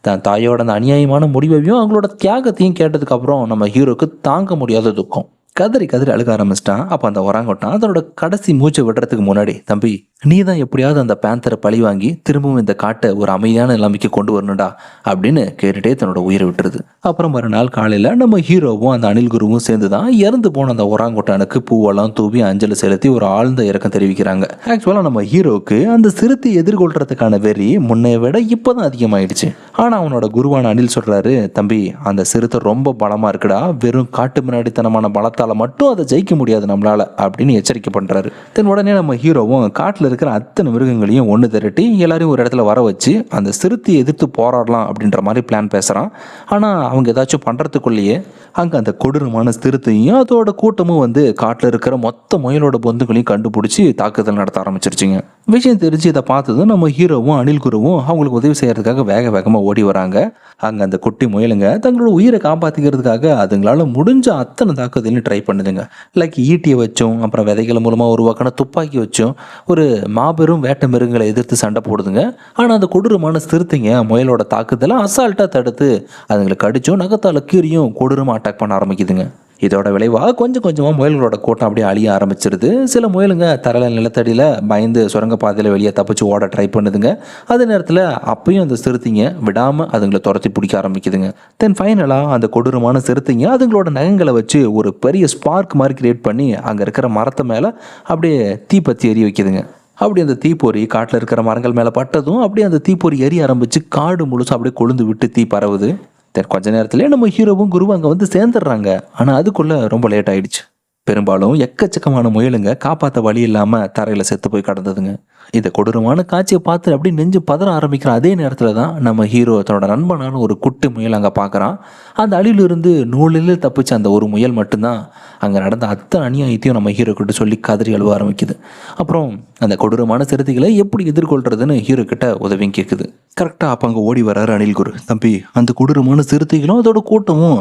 தன் தாயோட அந்த அநியாயமான முடிவையும் அவங்களோட தியாகத்தையும் கேட்டதுக்கப்புறம் நம்ம ஹீரோக்கு தாங்க முடியாத துக்கம். கதறி கதறி அழுக ஆரம்பிச்சிட்டான். அப்போ அந்த ஒராங்கொட்டான் அதனோட கடைசி மூச்சை விடுறதுக்கு முன்னாடி, தம்பி, நீ தான் எப்படியாவது அந்த பேந்தரை பழி வாங்கி திரும்பவும் இந்த காட்டை ஒரு அமைதியான நிலைமைக்கு கொண்டு வரணும்டா அப்படின்னு கேட்டுட்டே தன்னோட உயிரை விட்டுருது. அப்புறம் மறுநாள் காலையில் நம்ம ஹீரோவும் அந்த அனில் குருவும் சேர்ந்து தான் இறந்து போன அந்த ஒராங்கொட்டானுக்கு பூவெல்லாம் தூவி அஞ்சலி செலுத்தி ஒரு ஆழ்ந்த இறக்கம் தெரிவிக்கிறாங்க. ஆக்சுவலாக நம்ம ஹீரோவுக்கு அந்த சிறுத்தை எதிர்கொள்றதுக்கான வெறி முன்னைய விட இப்போதான் அதிகமாயிடுச்சு. ஆனால் அவனோட குருவான அனில் சொல்றாரு, தம்பி, அந்த சிறுத்தை ரொம்ப பலமா இருக்குடா, வெறும் காட்டு முன்னாடித்தனமான பலத்தால் மட்டும் அதை ஜெயிக்க முடியாது நம்மளால அப்படின்னு எச்சரிக்கை பண்றாரு. தென் உடனே நம்ம ஹீரோவும் காட்டில் இருக்கிற அத்தனை மிருகங்களையும் ஒன்று திரட்டி எல்லாரையும் ஒரு இடத்துல வர வச்சு அந்த சிறுத்தையை எதிர்த்து போராடலாம் அப்படின்ற மாதிரி பிளான் பேசுறான். ஆனா அவங்க ஏதாச்சும் பண்றதுக்குள்ளேயே அங்க அந்த கொடூரமான சிறுத்தையும் அதோட கூட்டமும் வந்து காட்டில் இருக்கிற மொத்த முயலோட பொந்துகளையும் கண்டுபிடிச்சி தாக்குதல் நடத்த ஆரம்பிச்சிருச்சுங்க. விஷயம் தெரிஞ்சு இதை பார்த்ததும் நம்ம ஹீரோவும் அனில் குருவும் அவங்களுக்கு உதவி செய்யறதுக்காக வேக வேகமாக ஓடி வராங்க. அங்கே அந்த குட்டி முயலுங்க தங்களோட உயிரை காப்பாற்றிக்கிறதுக்காக அதுங்களால முடிஞ்ச அத்தனை தாக்குதலையும் ட்ரை பண்ணுதுங்க. லைக் ஈட்டியை வச்சும் அப்புறம் விதைகள் மூலமாக உருவாக்கின துப்பாக்கி வச்சும் ஒரு மாபெரும் வேட்டை மிருகங்களை எதிர்த்து சண்டை போடுதுங்க. ஆனால் அந்த கொடூரமான சிறுத்தைங்க முயலோட தாக்குதலை அசால்ட்டாக தடுத்து அதுங்களை கடிச்சும் நகத்தால் கீரியும் கொடூரமாக அட்டாக் பண்ண ஆரம்பிக்குதுங்க. இதோட விளைவாக கொஞ்சம் கொஞ்சமாக முயல்களோட கூட்டம் அப்படியே அழிய ஆரம்பிச்சிருது. சில முயலுங்க தரையில் நிலத்தடியில் பயந்து சுரங்கப்பாதையில் வெளியே தப்பிச்சு ஓட ட்ரை பண்ணுதுங்க. அதே நேரத்தில் அப்பயும் அந்த சிறுத்தைங்க விடாமல் அதுங்களை துரத்தி பிடிக்க ஆரம்பிக்குதுங்க. தென் ஃபைனலாக அந்த கொடூரமான சிறுத்தைங்க அதுங்களோட நகங்களை வச்சு ஒரு பெரிய ஸ்பார்க் மாதிரி கிரியேட் பண்ணி அங்கே இருக்கிற மரத்தை மேலே அப்படியே தீப்பத்தி எரிய வைக்குதுங்க. அப்படி அந்த தீப்பொறி காட்டில் இருக்கிற மரங்கள் மேலே பட்டதும் அப்படியே அந்த தீப்பொறி எரிய ஆரம்பித்து காடு முழுசும் அப்படியே கொழுந்து விட்டு தீ பரவுது. கொஞ்ச நேரத்துலேயே நம்ம ஹீரோவும் குருவும் அங்கே வந்து சேர்ந்துடுறாங்க. ஆனால் அதுக்குள்ளே ரொம்ப லேட் ஆயிடுச்சு. பெரும்பாலும் எக்கச்சக்கமான முயலுங்க காப்பாற்ற வழி இல்லாமல் தரையில் செத்து போய் கிடந்ததுங்க. இந்த கொடூரமான காட்சியை பார்த்து அப்படியே நெஞ்சு பதற ஆரம்பிக்கிற அதே நேரத்தில் தான் நம்ம ஹீரோ தன்னோட நண்பனான ஒரு குட்டி முயல் அங்கே பார்க்குறான். அந்த அழிலிருந்து நூலில் தப்பிச்ச அந்த ஒரு முயல் மட்டும்தான் அங்கே நடந்த அத்தனை அநியாயத்தையும் நம்ம ஹீரோ கிட்ட சொல்லி கதறி அழுவ ஆரம்பிக்குது. அப்புறம் அந்த கொடூரமான சிறுத்தைகளை எப்படி எதிர்கொள்றதுன்னு ஹீரோ கிட்ட உதவியும் கேட்குது. கரெக்டாக அப்போ அங்கே ஓடி வர்றாரு அனில் குரு. தம்பி, அந்த கொடூரமான சிறுத்தைகளும் அதோட கூட்டமும்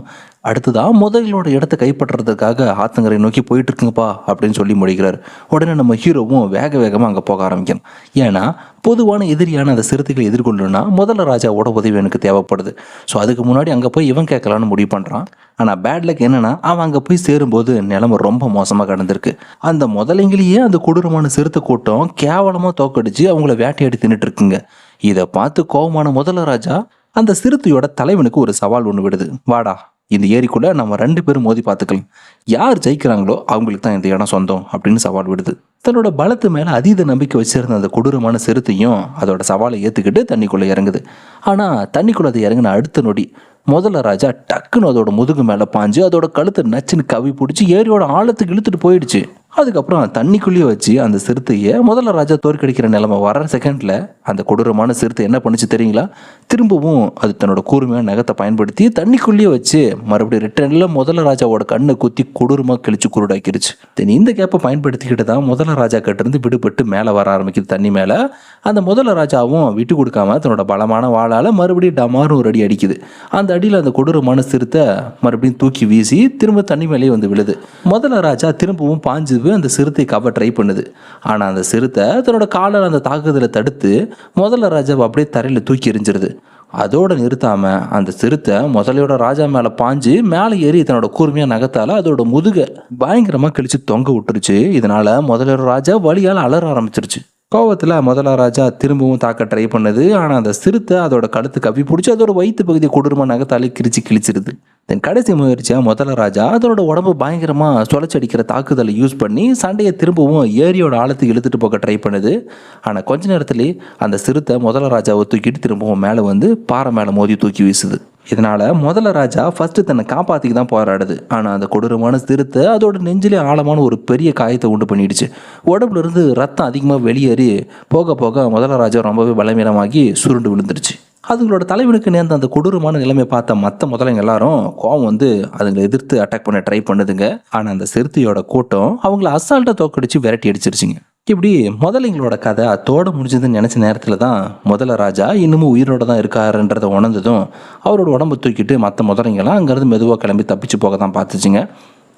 அடுத்ததாக முதலோட இடத்த கைப்பற்றுறதுக்காக ஆத்தங்கரை நோக்கி போயிட்டு இருக்குங்கப்பா அப்படின்னு சொல்லி முடிக்கிறார். உடனே நம்ம ஹீரோவும் வேக வேகமாக அங்கே போக ஆரம்பிக்கணும். ஏன்னா பொதுவான எதிரியான அந்த சிறுத்தைகளை எதிர்கொள்ளணும்னா முதல்ல ராஜாவோட உதவி எனக்கு தேவைப்படுது. ஸோ அதுக்கு முன்னாடி அங்கே போய் இவன் கேட்கலான்னு முடிவு பண்ணுறான். ஆனால் பேட் லக் என்னன்னா, அவன் அங்கே போய் சேரும்போது நிலைமை ரொம்ப மோசமாக கடந்திருக்கு. அந்த முதலைங்களையே அந்த கொடூரமான சிறுத்தை கூட்டம் கேவலமாக தோக்கடிச்சு அவங்கள வேட்டையாடி தின்னுட்டு இருக்குங்க. இதை பார்த்து கோபமான முதல்ல ராஜா அந்த சிறுத்தையோட தலைவனுக்கு ஒரு சவால் ஒன்று விடுது. வாடா, இந்த ஏரிக்குள்ள நம்ம 2 பேரும் மோதி பார்த்துக்கலாம், யார் ஜெயிக்கிறாங்களோ அவங்களுக்கு தான் இந்த இடம் சொந்தம் அப்படின்னு சவால் விடுது. தன்னோட பலத்து மேல அதீத நம்பிக்கை வச்சிருந்த அந்த கொடூரமான சிறுத்தையும் அதோட சவாலை ஏத்துக்கிட்டு தண்ணிக்குள்ள இறங்குது. ஆனா தண்ணிக்குள்ள அது இறங்கின அடுத்த நொடி முதல்ல ராஜா டக்குன்னு அதோட முதுகு மேல பாஞ்சு அதோட கழுத்தை நச்சுன்னு கவி பிடிச்சி ஏரியோட ஆழத்துக்கு இழுத்துட்டு போயிடுச்சு. அதுக்கப்புறம் தண்ணிக்குள்ளேயே வச்சு அந்த சிறுத்தையை முதல்ல ராஜா தோற்கடிக்கிற நிலைமை வர செகண்ட்ல அந்த கொடூரமான சிறுத்தை என்ன பண்ணுச்சு தெரியுங்களா? திரும்பவும் அது தன்னோட கூர்மையான நகத்தை பயன்படுத்தி தண்ணிக்குள்ளேயே வச்சு மறுபடியும் ரிட்டர்ன்ல முதல்ல ராஜாவோட கண்ணை குத்தி கொடூரமா கிழிச்சு குருடாக்கிருச்சு. இந்த கேப்பை பயன்படுத்திக்கிட்டு தான் முதல்ல ராஜா கிட்ட இருந்து விடுபட்டு மேலே வர ஆரம்பிக்குது தண்ணி மேல. அந்த முதல்ல ராஜாவும் விட்டு கொடுக்காம தன்னோட பலமான வாளால மறுபடியும் டமாரும் ஒரு அடி அடிக்குது. அந்த அடியில் அந்த கொடூரமான சிறுத்தை மறுபடியும் தூக்கி வீசி திரும்ப தண்ணி மேலேயே வந்து விழுது. முதல்ல ராஜா திரும்பவும் பாஞ்சு அந்த சிறுத்தை காப்ப ட்ரை பண்ணுது. ஆனா அந்த சிறுத்தை தன்னோட காலால் அந்த தாக்குதலை தடுத்து முதல்ல ராஜாவை அப்படியே தரையில தூக்கி எறிஞ்சிருது. அதோட நிறுத்தாம அந்த சிறுத்தை முதலையோட ராஜா மேல பாஞ்சு மேலே ஏறி தன்னோட கூர்மையா நகத்தால அதோட முதுக பயங்கரமா கிழிச்சு தொங்க விட்டுருச்சு. இதனால முதலையோட ராஜா வலியால் அலற ஆரம்பிச்சிருச்சு. கோவத்தில் முதல்ல ராஜா திரும்பவும் தாக்க ட்ரை பண்ணுது. ஆனால் அந்த சிறுத்தை அதோட கழுத்து கவி பிடிச்சி அதோட வயிற்று பகுதியை கொடூரமாக நகத்தாலே கிழிச்சிருது. தென் கடைசி முயற்சியாக முதல்ல ராஜா அதோட உடம்பு பயங்கரமாக சுழச்சடிக்கிற தாக்குதலை யூஸ் பண்ணி சண்டையை திரும்பவும் ஏரியோட ஆழத்துக்கு இழுத்துட்டு போக ட்ரை பண்ணுது. ஆனால் கொஞ்ச நேரத்துலேயே அந்த சிறுத்தை முதல்ல ராஜாவை தூக்கிட்டு திரும்பவும் மேலே வந்து பாறை மேலே மோதி தூக்கி வீசுது. இதனால முதல்ல ராஜா ஃபர்ஸ்ட் தன்னை காப்பாத்திக்கு தான் போராடுது. ஆனா அந்த கொடூரமான சிறுத்தை அதோட நெஞ்சிலே ஆழமான ஒரு பெரிய காயத்தை உண்டு பண்ணிடுச்சு. உடம்புல இருந்து ரத்தம் அதிகமாக வெளியேறி போக போக முதல்ல ராஜா ரொம்பவே பலவீனமாகி சுருண்டு விழுந்துருச்சு. அதுங்களோட தலைவனுக்கு நேர்ந்த அந்த கொடூரமான நிலைமை பார்த்த மற்ற முதலைங்க எல்லாரும் கோவம் வந்து அதுங்களை எதிர்த்து அட்டாக் பண்ண ட்ரை பண்ணுதுங்க. ஆனா அந்த சிறுத்தையோட கூட்டம் அவங்கள அசால்ட்டா தோக்கடிச்சு விரட்டி அடிச்சிருச்சுங்க. இப்படி முதலைங்களோட கதை அத்தோட முடிஞ்சதுன்னு நினச்ச நேரத்தில் தான் முதல்ல ராஜா இன்னமும் உயிரோட தான் இருக்காருன்றதை உணர்ந்ததும் அவரோட உடம்பு தூக்கிட்டு மற்ற முதலைங்களாம் அங்கேருந்து மெதுவாக கிளம்பி தப்பிச்சு போக தான் பார்த்துச்சுங்க.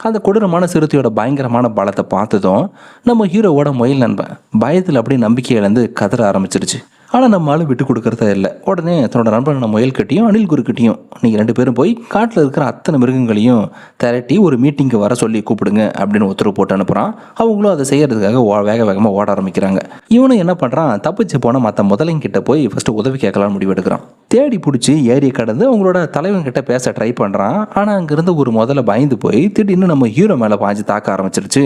அந்த கொடூரமான சிறுத்தையோட பயங்கரமான பலத்தை பார்த்ததும் நம்ம ஹீரோவோட முயல் நண்பன் பயத்தில் அப்படியே நம்பிக்கை இழந்து கதற ஆரம்பிச்சிருச்சு. ஆனால் நம்ம ஆளு விட்டு கொடுக்கறதா இல்லை. உடனே தன்னோட நண்பனான முயல்கிட்டையும் அனில் குருக்கிட்டையும் நீங்கள் 2 பேரும் போய் காட்டில் இருக்கிற அத்தனை மிருகங்களையும் திரட்டி ஒரு மீட்டிங்க்கு வர சொல்லி கூப்பிடுங்க அப்படின்னு உத்தரவு போட்டு அனுப்புகிறான். அவங்களும் அதை செய்யறதுக்காக வேக வேகமாக ஓட ஆரம்பிக்கிறாங்க. இவனும் என்ன பண்ணுறான், தப்பிச்சு போன மற்ற முதலைங்கிட்ட போய் ஃபஸ்ட்டு உதவி கேட்கலான்னு முடிவெடுக்கிறான். தேடி பிடிச்சி ஏரியை கடந்து அவங்களோட தலைவன்கிட்ட பேச ட்ரை பண்ணுறான். ஆனால் அங்கேருந்து ஒரு முதல்ல பயந்து போய் திடீர்னு நம்ம ஹீரோ மேலே பாஞ்சு தாக்க ஆரம்பிச்சிருச்சு.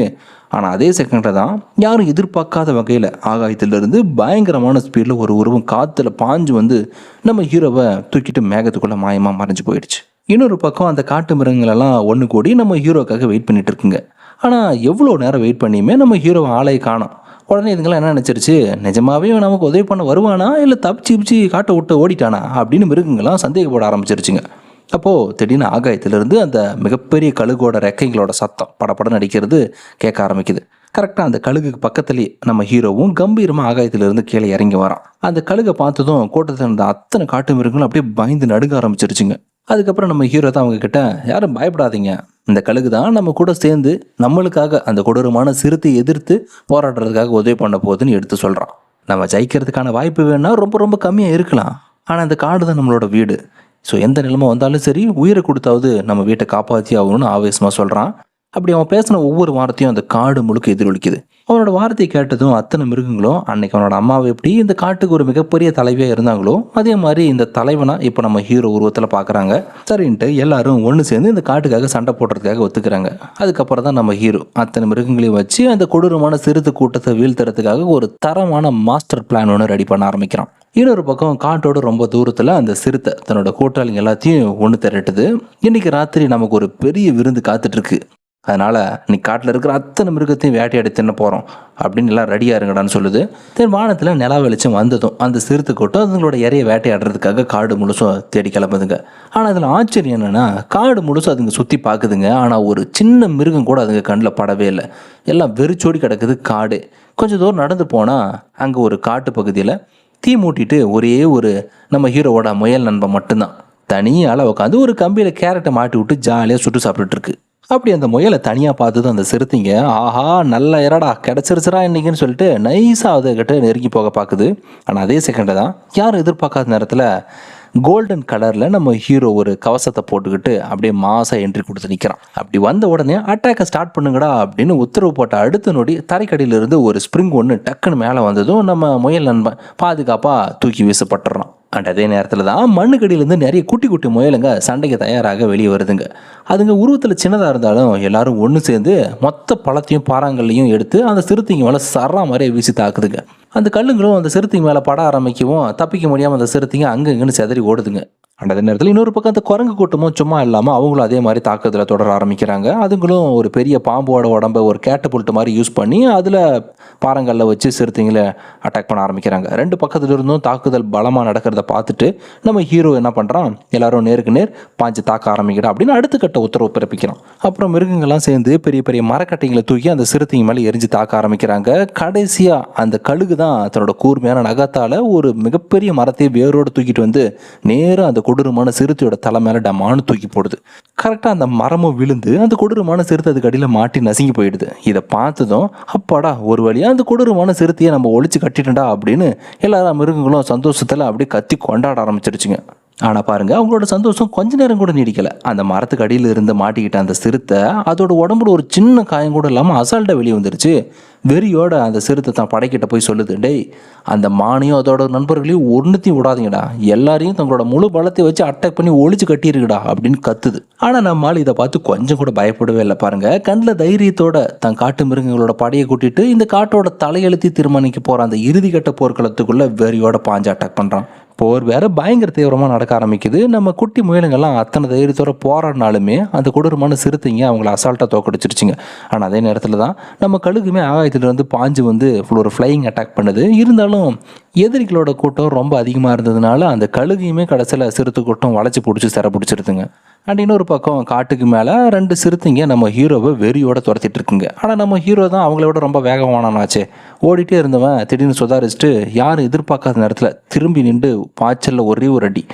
ஆனால் அதே செகண்டில் தான் யாரும் எதிர்பார்க்காத வகையில் ஆகாயத்திலிருந்து பயங்கரமான ஸ்பீடில் ஒரு உருவம் காற்றுல பாஞ்சு வந்து நம்ம ஹீரோவை தூக்கிட்டு மேகத்துக்குள்ளே மாயமாக மறைஞ்சு போயிடுச்சு. இன்னொரு பக்கம் அந்த காட்டு மிருகங்களெல்லாம் ஒன்று கூடி நம்ம ஹீரோக்காக வெயிட் பண்ணிட்டு இருக்குங்க. ஆனால் எவ்வளோ நேரம் வெயிட் பண்ணியுமே நம்ம ஹீரோவை ஆளையை காணோம். உடனே இதுங்களாம் என்ன நினச்சிருச்சு, நிஜமாவே நமக்கு உதவி பண்ண வருவானா இல்லை தப்பிச்சு காட்டை விட்டு ஓடிட்டானா அப்படின்னு மிருகங்கள்லாம் சந்தேகப்பட ஆரம்பிச்சிருச்சுங்க. அப்போது திடீர்னு ஆகாயத்திலிருந்து அந்த மிகப்பெரிய கழுகோட ரெக்கைங்களோட சத்தம் படப்படம் நடிக்கிறது கேட்க ஆரம்பிக்குது. கரெக்டாக அந்த கழுகுக்கு பக்கத்துலேயே நம்ம ஹீரோவும் கம்பீரமாக ஆகாயத்திலிருந்து கீழே இறங்கி வரான். அந்த கழுகை பார்த்ததும் கூட்டத்தில் இருந்த அத்தனை காட்டு மிருகங்களும் அப்படியே பயந்து நடுங்க ஆரம்பிச்சிருச்சுங்க. அதுக்கப்புறம் நம்ம ஹீரோ தான் அவங்க கிட்ட, யாரும் பயப்படாதீங்க, இந்த கழுகு தான் நம்ம கூட சேர்ந்து நம்மளுக்காக அந்த கொடூரமான சிறுத்தை எதிர்த்து போராடுறதுக்காக உதவி பண்ண போகுதுன்னு எடுத்து சொல்கிறான். நம்ம ஜெயிக்கிறதுக்கான வாய்ப்பு வேணா ரொம்ப ரொம்ப கம்மியாக இருக்கலாம். ஆனால் அந்த காடு தான் நம்மளோட வீடு. ஸோ எந்த நிலைமை வந்தாலும் சரி உயிரை கொடுத்தாவது நம்ம வீட்டை காப்பாற்றி ஆகணும்னு ஆவேசமாக சொல்கிறான். அப்படி அவன் பேசின ஒவ்வொரு வார்த்தையும் அந்த காடு முழுக்க எதிரொலிக்குது. அவனோட வார்த்தையை கேட்டதும் அத்தனை மிருகங்களும் அன்னைக்கு அவனோட அம்மாவை எப்படி இந்த காட்டுக்கு ஒரு மிகப்பெரிய தலைவியாக இருந்தாங்களோ அதே மாதிரி இந்த தலைவனா இப்போ நம்ம ஹீரோ உருவத்தில் பார்க்குறாங்க. சரின்ட்டு எல்லாரும் ஒன்று சேர்ந்து இந்த காட்டுக்காக சண்டை போடுறதுக்காக ஒத்துக்கிறாங்க. அதுக்கப்புறம் தான் நம்ம ஹீரோ அத்தனை மிருகங்களையும் வச்சு அந்த கொடூரமான சிறுத்தை கூட்டத்தை வீழ்த்துறதுக்காக ஒரு தரமான மாஸ்டர் பிளான் ஒன்று ரெடி பண்ண ஆரம்பிக்கிறான். இன்னொரு பக்கம் காட்டோட ரொம்ப தூரத்தில் அந்த சிறுத்தை தன்னோட கூட்டாளிங்க எல்லாத்தையும் ஒன்று திரட்டுது. இன்னைக்கு ராத்திரி நமக்கு ஒரு பெரிய விருந்து காத்துட்ருக்கு. அதனால நீ காட்டில் இருக்கிற அத்தனை மிருகத்தையும் வேட்டையாடி தின்ன போகிறோம் அப்படின்னு எல்லாம் ரெடியாக இருங்கடான்னு சொல்லுது. தென் வானத்தில் நிலா வெளிச்சம் வந்ததும் அந்த சிறுத்தை கூட்டம் அதுங்களோட இறைய வேட்டையாடுறதுக்காக காடு முழுசும் தேடி கிளம்புதுங்க. ஆனால் அதில் ஆச்சரியம் என்னென்னா, காடு முழுசும் அதுங்க சுற்றி பார்க்குதுங்க. ஆனால் ஒரு சின்ன மிருகம் கூட அதுங்க கண்ணில் படவே இல்லை. எல்லாம் வெறிச்சோடி கிடக்குது காடு. கொஞ்சம் தூரம் நடந்து போனால் அங்கே ஒரு காட்டு பகுதியில் தீ மூட்டிட்டு ஒரே ஒரு நம்ம ஹீரோவோட முயல் நண்பன் மட்டும்தான் தனியால் உட்காந்து ஒரு கம்பியில் கேரட்டை மாட்டி விட்டு ஜாலியாக சுட்டு சாப்பிட்டுட்டு இருக்கு. அப்படி அந்த முயலை தனியாக பார்த்ததும் அந்த சிறுத்தைங்க, ஆஹா நல்ல இறடா கிடச்சிருச்சுரா இன்னைக்குன்னு சொல்லிட்டு நைஸாக அதுக்கிட்ட நெருங்கி போக பார்க்குது. ஆனால் அதே செகண்டை தான் யாரும் எதிர்பார்க்காத நேரத்தில் கோல்டன் கலரில் நம்ம ஹீரோ ஒரு கவசத்தை போட்டுக்கிட்டு அப்படியே மாசாக என்ட்ரி கொடுத்து நிற்கிறான். அப்படி வந்த உடனே அட்டாக்கை ஸ்டார்ட் பண்ணுங்கடா அப்படின்னு உத்தரவு போட்ட அடுத்த நொடி தரைக்கடியிலிருந்து ஒரு ஸ்ப்ரிங் ஒன்று டக்குன்னு மேலே வந்ததும் நம்ம முயல் நண்பன் பாதுகாப்பாக தூக்கி வீசப்பட்டுறான். அண்ட் அதே நேரத்தில் தான் மண்ணுக்கடியிலேருந்து நிறைய குட்டி குட்டி முயலுங்க சண்டைக்கு தயாராக வெளியே வருதுங்க. அதுங்க உருவத்தில் சின்னதாக இருந்தாலும் எல்லாரும் ஒன்று சேர்ந்து மொத்த பழத்தையும் பாறாங்கல்லையும் எடுத்து அந்த சிறுத்தைங்க மேலே சர்றா மாதிரியே வீசி தாக்குதுங்க. அந்த கல்லுங்களும் அந்த சிறுத்தைங்க மேலே பட ஆரம்பிக்கவும் தப்பிக்க முடியாமல் அந்த சிறுத்தைங்க அங்கங்கன்னு செதறி ஓடுதுங்க. அண்ட் அதே நேரத்தில் இன்னொரு பக்கம் அந்த குரங்கு கூட்டமும் சும்மா இல்லாமல் அவங்களும் அதே மாதிரி தாக்குதலை தொடர ஆரம்பிக்கிறாங்க. அதுங்களும் ஒரு பெரிய பாம்போட உடம்பை ஒரு கேட்டபுல்ட்டு மாதிரி யூஸ் பண்ணி அதில் பாறங்களில் வச்சு சிறுத்தைங்களை அட்டாக் பண்ண ஆரம்பிக்கிறாங்க. ரெண்டு பக்கத்துல இருந்தும் தாக்குதல் பலமாக நடக்கிறத பார்த்துட்டு நம்ம ஹீரோ என்ன பண்ணுறான், எல்லாரும் நேருக்கு நேர் பாஞ்சு தாக்க ஆரம்பிக்கிறா அப்படின்னு அடுத்த கட்ட உத்தரவு பிறப்பிக்கிறான். அப்புறம் மிருகங்கள்லாம் சேர்ந்து பெரிய பெரிய மரக்கட்டைகளை தூக்கி அந்த சிறுத்தைங்க மேலே எரிஞ்சு தாக்க ஆரம்பிக்கிறாங்க. கடைசியாக அந்த கழுகு தான் தன்னோட கூர்மையான நகத்தால் ஒரு மிகப்பெரிய மரத்தை வேரோடு தூக்கிட்டு வந்து நேராக அந்த கொடூரமான சிறுத்தையோட தலை மேலே டமானு தூக்கி போடுது. கரெக்டாக அந்த மரமும் விழுந்து அந்த கொடூரமான சிறுத்தை அதுக்கு அடியில் மாட்டி நசுங்கி போயிடுது. இதை பார்த்ததும் அப்பாடா ஒரு வழியாக அந்த கொடூரமான சிறுத்தையை நம்ம ஒழிச்சு கட்டிட்டா அப்படின்னு எல்லாரும் மிருகங்களும் சந்தோஷத்தில் அப்படியே கத்தி கொண்டாட ஆரம்பிச்சிருச்சுங்க. ஆனால் பாருங்க, அவங்களோட சந்தோஷம் கொஞ்ச நேரம் கூட நீடிக்கல. அந்த மரத்துக்கு அடியில் இருந்து மாட்டிக்கிட்ட அந்த சிறுத்தை அதோட உடம்புல ஒரு சின்ன காயம் கூட இல்லாமல் அசால்ட்டாக வெளியே வந்துருச்சு. வெறியோட அந்த சிறுத்தை தான் படைக்கிட்ட போய் சொல்லுது, டேய் அந்த மானையும் அதோட நண்பர்களையும் ஒன்றுத்தையும் விடாதீங்கடா, எல்லாரையும் தங்களோட முழு பலத்தை வச்சு அட்டாக் பண்ணி ஒழிச்சு கட்டியிருக்குடா அப்படின்னு கத்துது. ஆனால் நம்மால் இதை பார்த்து கொஞ்சம் கூட பயப்படவே இல்லை. பாருங்க, கண்ணில் தைரியத்தோட தன் காட்டு மிருகங்களோட படையை கூட்டிட்டு இந்த காட்டோட தலையெழுத்தி தீர்மானிக்க போற அந்த இறுதிக்கட்ட போர்க்களத்துக்குள்ள வெறியோட பாஞ்சு அட்டாக் பண்றான். போர் வேற பயங்கர தீவிரமாக நடக்க ஆரம்பிக்குது. நம்ம குட்டி முயலுங்கள்லாம் அத்தனை தைரியத்தோட போராடினாலுமே அந்த கொடூரமான சிறுத்தைங்க அவங்கள அசால்ட்டாக தோக்கடிச்சிருச்சுங்க. ஆனால் அதே நேரத்தில் தான் நம்ம கழுகுமே ஆகாயத்திலிருந்து பாஞ்சு வந்து ஒரு ஃப்ளையிங் அட்டாக் பண்ணுது. இருந்தாலும் எதிரிகளோட கூட்டம் ரொம்ப அதிகமாக இருந்ததுனால அந்த கழுகையுமே கடைசியில் சிறுத்தை கூட்டம் வளைச்சி பிடிச்சி சிற பிடிச்சிருதுங்க. அண்ட் இன்னொரு பக்கம் காட்டுக்கு மேலே ரெண்டு சிறுத்தைங்க நம்ம ஹீரோவை வெறியோட துரத்திட்டு இருக்குங்க. ஆனால் நம்ம ஹீரோ தான் அவங்கள விட ரொம்ப வேகமானாச்சே. ஓடிட்டே இருந்தவன் திடீர்னு சுதாரிச்சுட்டு யாரும் எதிர்பார்க்காத நேரத்தில் திரும்பி நின்று பாய்ச்சலில் ஒரே ஒரு அடி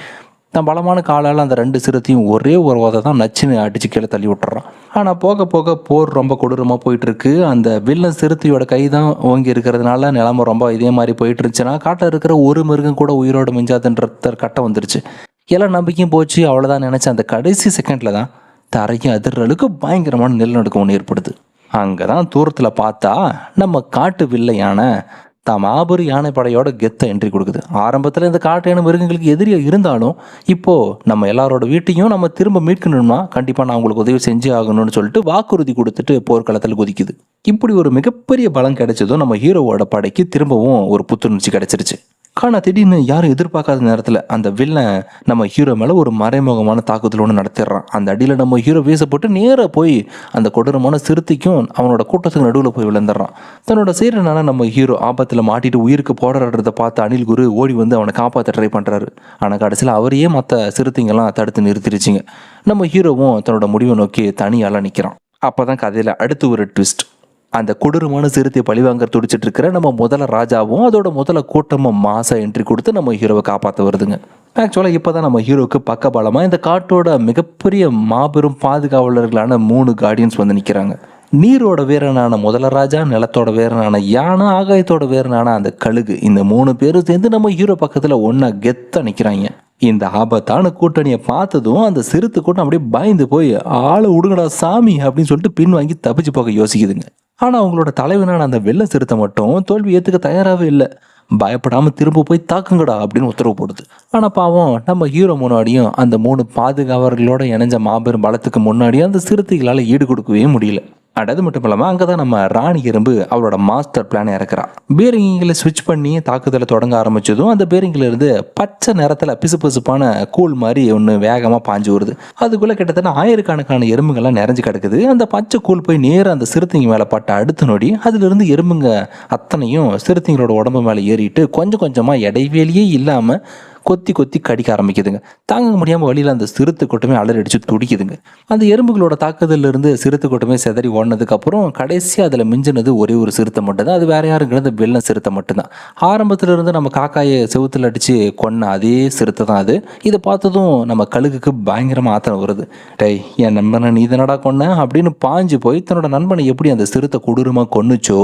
தான் பலமான காலால் அந்த ரெண்டு சிறுத்தையும் ஒரே ஒரு உதை தான் நச்சுன்னு அடித்து கீழே தள்ளி விட்டுறான். ஆனால் போக போக போர் ரொம்ப கொடூரமாக போயிட்டுருக்கு. அந்த வில்லன் சிறுத்தையோட கை தான் ஓங்கி இருக்கிறதுனால நிலமை ரொம்ப இதே மாதிரி போயிட்டு இருந்துச்சுன்னா காட்டில் இருக்கிற ஒரு மிருகம் கூட உயிரோடு மிஞ்சாதுன்ற கட்டம் வந்துருச்சு. எல்லா நம்பிக்கையும் போச்சு. அவ்வளோதான் நினச்ச அந்த கடைசி செகண்டில் தான் தரையும் அதிர்ற அளவுக்கு பயங்கரமான நிலநடுக்கம் ஒன்று ஏற்படுது. அங்கே தான் தூரத்தில் பார்த்தா நம்ம காட்டு வில்லை யானை தான் மாபெரும் யானைப்படையோட கெத்தை என்ட்ரி கொடுக்குது. ஆரம்பத்தில் இந்த காட்டு யானை மிருகங்களுக்கு எதிரியாக இருந்தாலும் இப்போது நம்ம எல்லாரோட வீட்டையும் நம்ம திரும்ப மீட்கணும்னா கண்டிப்பாக நான் உங்களுக்கு உதவி செஞ்சு ஆகணும்னு சொல்லிட்டு வாக்குறுதி கொடுத்துட்டு போர்க்களத்தில் குதிக்குது. இப்படி ஒரு மிகப்பெரிய பலம் கிடைச்சதும் நம்ம ஹீரோவோட படைக்கு திரும்பவும் ஒரு புத்துணர்ச்சி கிடைச்சிருச்சு. ஆனால் திடீர்னு யாரும் எதிர்பார்க்காத நேரத்தில் அந்த வில்லன் நம்ம ஹீரோ மேலே ஒரு மறைமுகமான தாக்குதல் ஒன்று நடத்திடுறான். அந்த அடியில் நம்ம ஹீரோ வீசப்பட்டு நேராக போய் அந்த கொடூரமான சிறுத்தைக்கும் அவனோட கூட்டத்துக்கு நடுவில் போய் விழுந்துடுறான். தன்னோட சீரனான நம்ம ஹீரோ ஆபத்தில் மாட்டிட்டு உயிருக்கு போராடுறத பார்த்து அனில் குரு ஓடி வந்து அவனை காப்பாற்ற ட்ரை பண்ணுறாரு. ஆனால் கடைசியில் அவரையே மற்ற சிறுத்தைங்கெல்லாம் தடுத்து நிறுத்திடுச்சிங்க. நம்ம ஹீரோவும் தன்னோட முடிவை நோக்கி தனியால் நிற்கிறான். அப்போ தான் கதையில் அடுத்து ஒரு ட்விஸ்ட். அந்த கொடூரமான சிறுத்தையை பழிவாங்க துடிச்சிட்டு இருக்கிற நம்ம முதல்ல ராஜாவும் அதோட முதல்ல கூட்டமும் மாசா என்ட்ரி கொடுத்து நம்ம ஹீரோவை காப்பாற்ற வருதுங்க. ஆக்சுவலாக இப்போ தான் நம்ம ஹீரோவுக்கு பக்கபலமாக இந்த காட்டோட மிகப்பெரிய மாபெரும் பாதுகாவலர்களான 3 கார்டியன்ஸ் வந்து நிற்கிறாங்க. நீரோட வீரனான முதல ராஜா, நிலத்தோட வீரனான யானை, ஆகாயத்தோட வீரனான அந்த கழுகு, இந்த 3 பேரும் சேர்ந்து நம்ம ஹீரோ பக்கத்தில் ஒன்றா கெத்தாக நிற்கிறாங்க. இந்த ஆபத்தான கூட்டணியை பார்த்ததும் அந்த சிறுத்தை கூட்டம் அப்படியே பயந்து போய் ஆளை விடுங்கடா சாமி அப்படின்னு சொல்லிட்டு பின் வாங்கி தப்பிச்சு போக யோசிக்குதுங்க. ஆனால் அவங்களோட தலைவனான அந்த வெள்ளை சிறுத்தை மட்டும் தோல்வி ஏற்றுக்க தயாராகவே இல்லை. பயப்படாமல் திரும்ப போய் தாக்குங்கடா அப்படின்னு உத்தரவு போடுது. ஆனால் பாவம் நம்ம ஹீரோ முன்னாடியும் அந்த 3 பாதுகாவலர்களோட இணைஞ்ச மாபெரும் பலத்துக்கு முன்னாடியும் அந்த சிறுத்தைகளால் ஈடு கொடுக்கவே முடியல. அது மட்டும் இல்லாமல் அங்கே தான் நம்ம ராணி எறும்பு அவளோட மாஸ்டர் பிளானை இறக்குறா. பேரிங்கில் ஸ்விட்ச் பண்ணி தாக்குதலை தொடங்க ஆரம்பிச்சதும் அந்த பேரிங்கில் இருந்து பச்சை நிறத்தில் பிசுப்பான கூழ் மாதிரி ஒன்று வேகமாக பாஞ்சு வருது. அதுக்குள்ளே கிட்டத்தட்ட ஆயிரக்கணக்கான எறும்புகள்லாம் நிறைஞ்சு கிடக்குது. அந்த பச்சை கூழ் போய் நேராக அந்த சிறுத்தைங்க மேலே பட்ட அடுத்த நொடி அதிலிருந்து எறும்புங்க அத்தனையும் சிறுத்தைங்களோட உடம்பு மேலே ஏறிட்டு கொஞ்சம் கொஞ்சமாக இடைவேளியே இல்லாமல் கொத்தி கொத்தி கடிக்க ஆரம்பிக்குதுங்க. தாங்க முடியாமல் வழியில் அந்த சிறுத்தை கூட்டமே அலறி அடித்து துடிக்குதுங்க. அந்த எறும்புகளோட தாக்குதலிருந்து சிறுத்தை கூட்டமே செதறி ஓடினதுக்கப்புறம் கடைசியாக அதில் மிஞ்சினது ஒரே ஒரு சிறுத்தை மட்டும்தான். அது வேற யாருங்கிறது வெள்ளம் சிறுத்தை மட்டும்தான். ஆரம்பத்தில் இருந்து நம்ம காக்காயை செவுத்தில் அடித்து கொன்ன அதே சிறுத்தை தான் அது. இதை பார்த்ததும் நம்ம கழுகுக்கு பயங்கரமாக ஆத்திரம் வருது. டேய், என் நண்பனை நீ தானடா கொன்ன அப்படின்னு பாஞ்சு போய் தன்னோட நண்பனை எப்படி அந்த சிறுத்தை கொடூரமாக கொன்னுச்சோ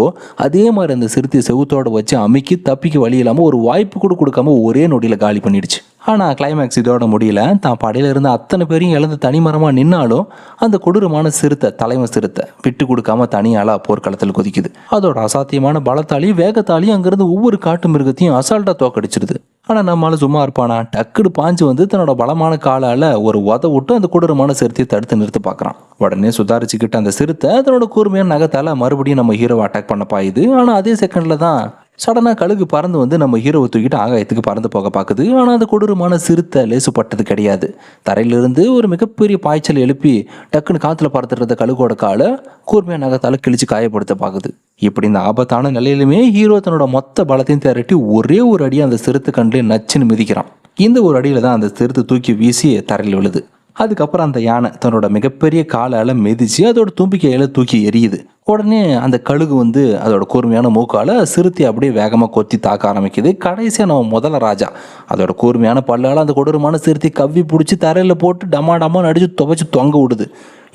அதே மாதிரி அந்த சிறுத்தையை செவுத்தோடு வச்சு அமுக்கி தப்பிக்க வழி இல்லாமல் ஒரு வாய்ப்பு கூட கொடுக்காம ஒரே நொடியில் காலி பண்ணிடுச்சு. ஆனால் கிளைமேக்ஸ் இதோட முடியல. தான் படையில இருந்த அத்தனை பேரையும் இழந்து தனிமரமாக நின்னாலும் அந்த கொடூரமான சிறுத்தை தலைமை சிறுத்தை விட்டு கொடுக்காம தனியால போர்க்களத்தில் குதிக்குது. அதோட அசாத்தியமான பலத்தாலையும் வேகத்தாலையும் அங்கிருந்து ஒவ்வொரு காட்டு மிருகத்தையும் அசால்ட்டா தோக்கடிச்சிருது. ஆனால் நம்மளால சும்மா இருப்பானா? டக்குடு பாஞ்சு வந்து தன்னோட பலமான காலால் ஒரு உத விட்டு அந்த கொடூரமான சிறுத்தையை தடுத்து நிறுத்த பார்க்குறான். உடனே சுதாரிச்சுக்கிட்டு அந்த சிறுத்தை தன்னோட கூர்மையான நகத்தால் மறுபடியும் நம்ம ஹீரோவை அட்டாக் பண்ண பாயுது. ஆனால் அதே செகண்டில் தான் சடனாக கழுகு பறந்து வந்து நம்ம ஹீரோவை தூக்கிட்டு ஆகாயத்துக்கு பறந்து போக பார்க்குது. ஆனால் அந்த கொடூரமான சிறுத்தை லேசுப்பட்டது கிடையாது. தரையிலிருந்து ஒரு மிகப்பெரிய பாய்ச்சல் எழுப்பி டக்குன்னு காற்றுல பறந்துடுறத கழுகோட காலை கூர்மையான நகத்தால் கிழிச்சு காயப்படுத்த பார்க்குது. இப்படி இந்த ஆபத்தான நிலையிலுமே ஹீரோ தன்னோட மொத்த பலத்தையும் திரட்டி ஒரே ஒரு அடி அந்த சிறுத்தை கண்ணிலே நச்சுன்னு மிதிக்கிறான். இந்த ஒரு அடியில் தான் அந்த சிறுத்தை தூக்கி வீசி தரையில் விழுது. அதுக்கப்புறம் அந்த யானை தன்னோட மிகப்பெரிய காலால் மிதிச்சு அதோட தும்பிக்கையில தூக்கி எரியுது. உடனே அந்த கழுகு வந்து அதோட கூர்மையான மூக்கால சிறுத்தை அப்படியே வேகமாக கொத்தி தாக்க ஆரம்பிக்குது. கடைசியாக நம்ம முதல்ல ராஜா அதோட கூர்மையான பல்லால் அந்த கொடூரமான சிறுத்தை கவ்வி பிடிச்சி தரையில் போட்டு டமா டமான்னு அடிச்சு துவைச்சு தொங்க விடுது.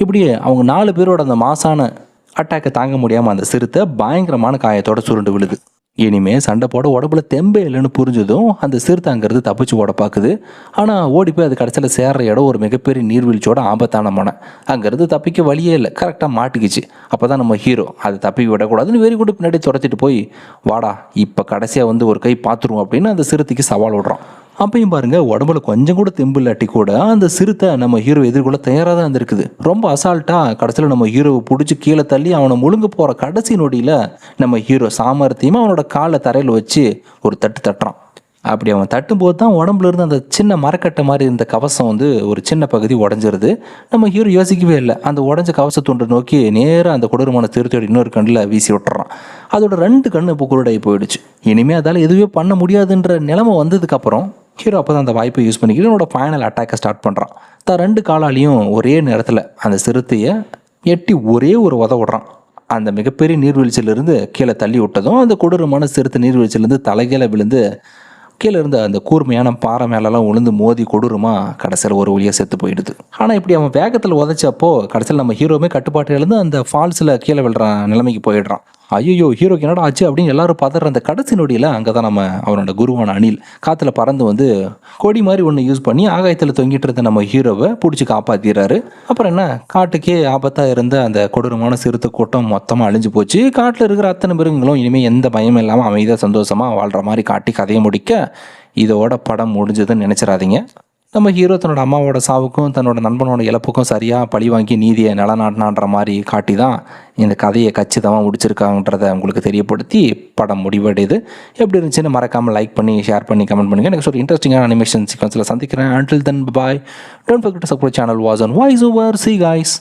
இப்படியே அவங்க 4 பேரோட அந்த மாசான அட்டாக்கை தாங்க முடியாமல் அந்த சிறுத்தை பயங்கரமான காயத்தோட சுருண்டு விழுது. இனிமே சண்டை போட உடம்புல தெம்பே இல்லைன்னு புரிஞ்சதும் அந்த சிறுத்தை அங்கிறது தப்பிச்சு ஓட பார்க்குது. ஆனால் ஓடி போய் அது கடைசியில் சேர்ற இடம் ஒரு மிகப்பெரிய நீர்வீழ்ச்சியோட ஆபத்தான மனை. அங்கேருந்து தப்பிக்க வழியே இல்லை, கரெக்டாக மாட்டிக்கிச்சு. அப்போ தான் நம்ம ஹீரோ அதை தப்பிக்க விடக்கூடாதுன்னு வெறி கூட பின்னாடி துரத்திட்டு போய் வாடா இப்போ கடைசியாக வந்து ஒரு கை பார்த்துருவோம் அப்படின்னு அந்த சிறுத்தைக்கு சவால் விடுறோம். அப்பையும் பாருங்க உடம்புல கொஞ்சம் கூட தெம்பு இல்லாட்டி கூட அந்த சிறுத்தை நம்ம ஹீரோ எதிர்கொள்ள தயாராக தான் இருந்திருக்குது. ரொம்ப அசால்ட்டா கடைசியில் நம்ம ஹீரோவை பிடிச்சி கீழே தள்ளி அவனை முழுங்க போகிற கடைசி நொடியில் நம்ம ஹீரோ சாமர்த்தியமாக அவனோட காலை தரையில் வச்சு ஒரு தட்டு தட்டுறான். அப்படி அவன் தட்டும்போது தான் உடம்புல இருந்து அந்த சின்ன மரக்கட்டை மாதிரி இருந்த கவசம் வந்து ஒரு சின்ன பகுதி உடஞ்சிருது. நம்ம ஹீரோ யோசிக்கவே இல்லை, அந்த உடஞ்ச கவசத்துண்டை நோக்கி நேராக அந்த கொடூரமான சிறுத்தையோட இன்னொரு கண்ணில் வீசி விட்டுறான். அதோட 2 கண்ணு இப்போ குருடாகி போயிடுச்சு. இனிமேல் அதால் எதுவே பண்ண முடியாதுன்ற நிலைமை வந்ததுக்கப்புறம் ஹீரோ அப்போ தான் அந்த வாய்ப்பை யூஸ் பண்ணிக்கிட்டு என்னோட ஃபைனல் அட்டாக்கை ஸ்டார்ட் பண்ணுறான். தான் 2 காலாலையும் ஒரே நேரத்தில் அந்த சிறுத்தையை எட்டி ஒரே ஒரு உத விடுறான். அந்த மிகப்பெரிய நீர்வீழ்ச்சியிலிருந்து கீழே தள்ளி விட்டதும் அந்த கொடூரமான சிறுத்தை நீர்வீழ்ச்சியிலேருந்து தலைகீழ விழுந்து கீழே இருந்த அந்த கூர்மையான பாறை மேலெல்லாம் விழுந்து மோதி கொடூரமாக கடைசியில் ஒரு வழியாக செத்து போயிடுது. ஆனால் இப்படி அவன் வேகத்தில் உதைச்சப்போ கடைசியில் நம்ம ஹீரோவுமே கட்டுப்பாட்டு இழந்து அந்த ஃபால்ஸில் கீழே விழுற நிலைமைக்கு போயிடுறான். ஐயோ ஹீரோக்கு என்னடா ஆச்சு அப்படின்னு எல்லாரும் பதற அந்த கடைசி நொடியில் அங்கே தான் நம்ம அவனோட குருவான அணில் காற்றுல பறந்து வந்து கொடி மாதிரி ஒன்று யூஸ் பண்ணி ஆகாயத்தில் தொங்கிட்டு இருந்த நம்ம ஹீரோவை பிடிச்சி காப்பாற்றிடுறாரு. அப்புறம் என்ன, காட்டுக்கே ஆபத்தாக இருந்த அந்த கொடூரமான சிறுத்தை கூட்டம் மொத்தமாக அழிஞ்சு போச்சு. காட்டில் இருக்கிற அத்தனை மிருகங்களும் இனிமேல் எந்த பயமும் இல்லாமல் அமைதியாக சந்தோஷமாக வாழ்கிற மாதிரி காட்டி கதையை முடிக்க இதோட படம் முடிஞ்சதுன்னு நினச்சிடாதீங்க. நம்ம ஹீரோ தன்னோட அம்மாவோட சாவுக்கும் தன்னோட நண்பனோட இழப்புக்கும் சரியாக பழி வாங்கி நீதியை நிலநாட்டினான்ற மாதிரி காட்டி தான் இந்த கதையை கச்சிதமாக முடிச்சிருக்காங்கன்றதை உங்களுக்கு தெரியப்படுத்தி படம் முடிவடையுது. எப்படி இருந்துச்சுன்னு மறக்காமல் லைக் பண்ணி ஷேர் பண்ணி கமெண்ட் பண்ணுங்கள். எனக்கு ஒரு இன்ட்ரெஸ்டிங்கான அனிமேஷன் சீக்வன்ஸில் சந்திக்கிறேன். Until then, bye. Don't forget to subscribe channel was on voiceover. See you guys.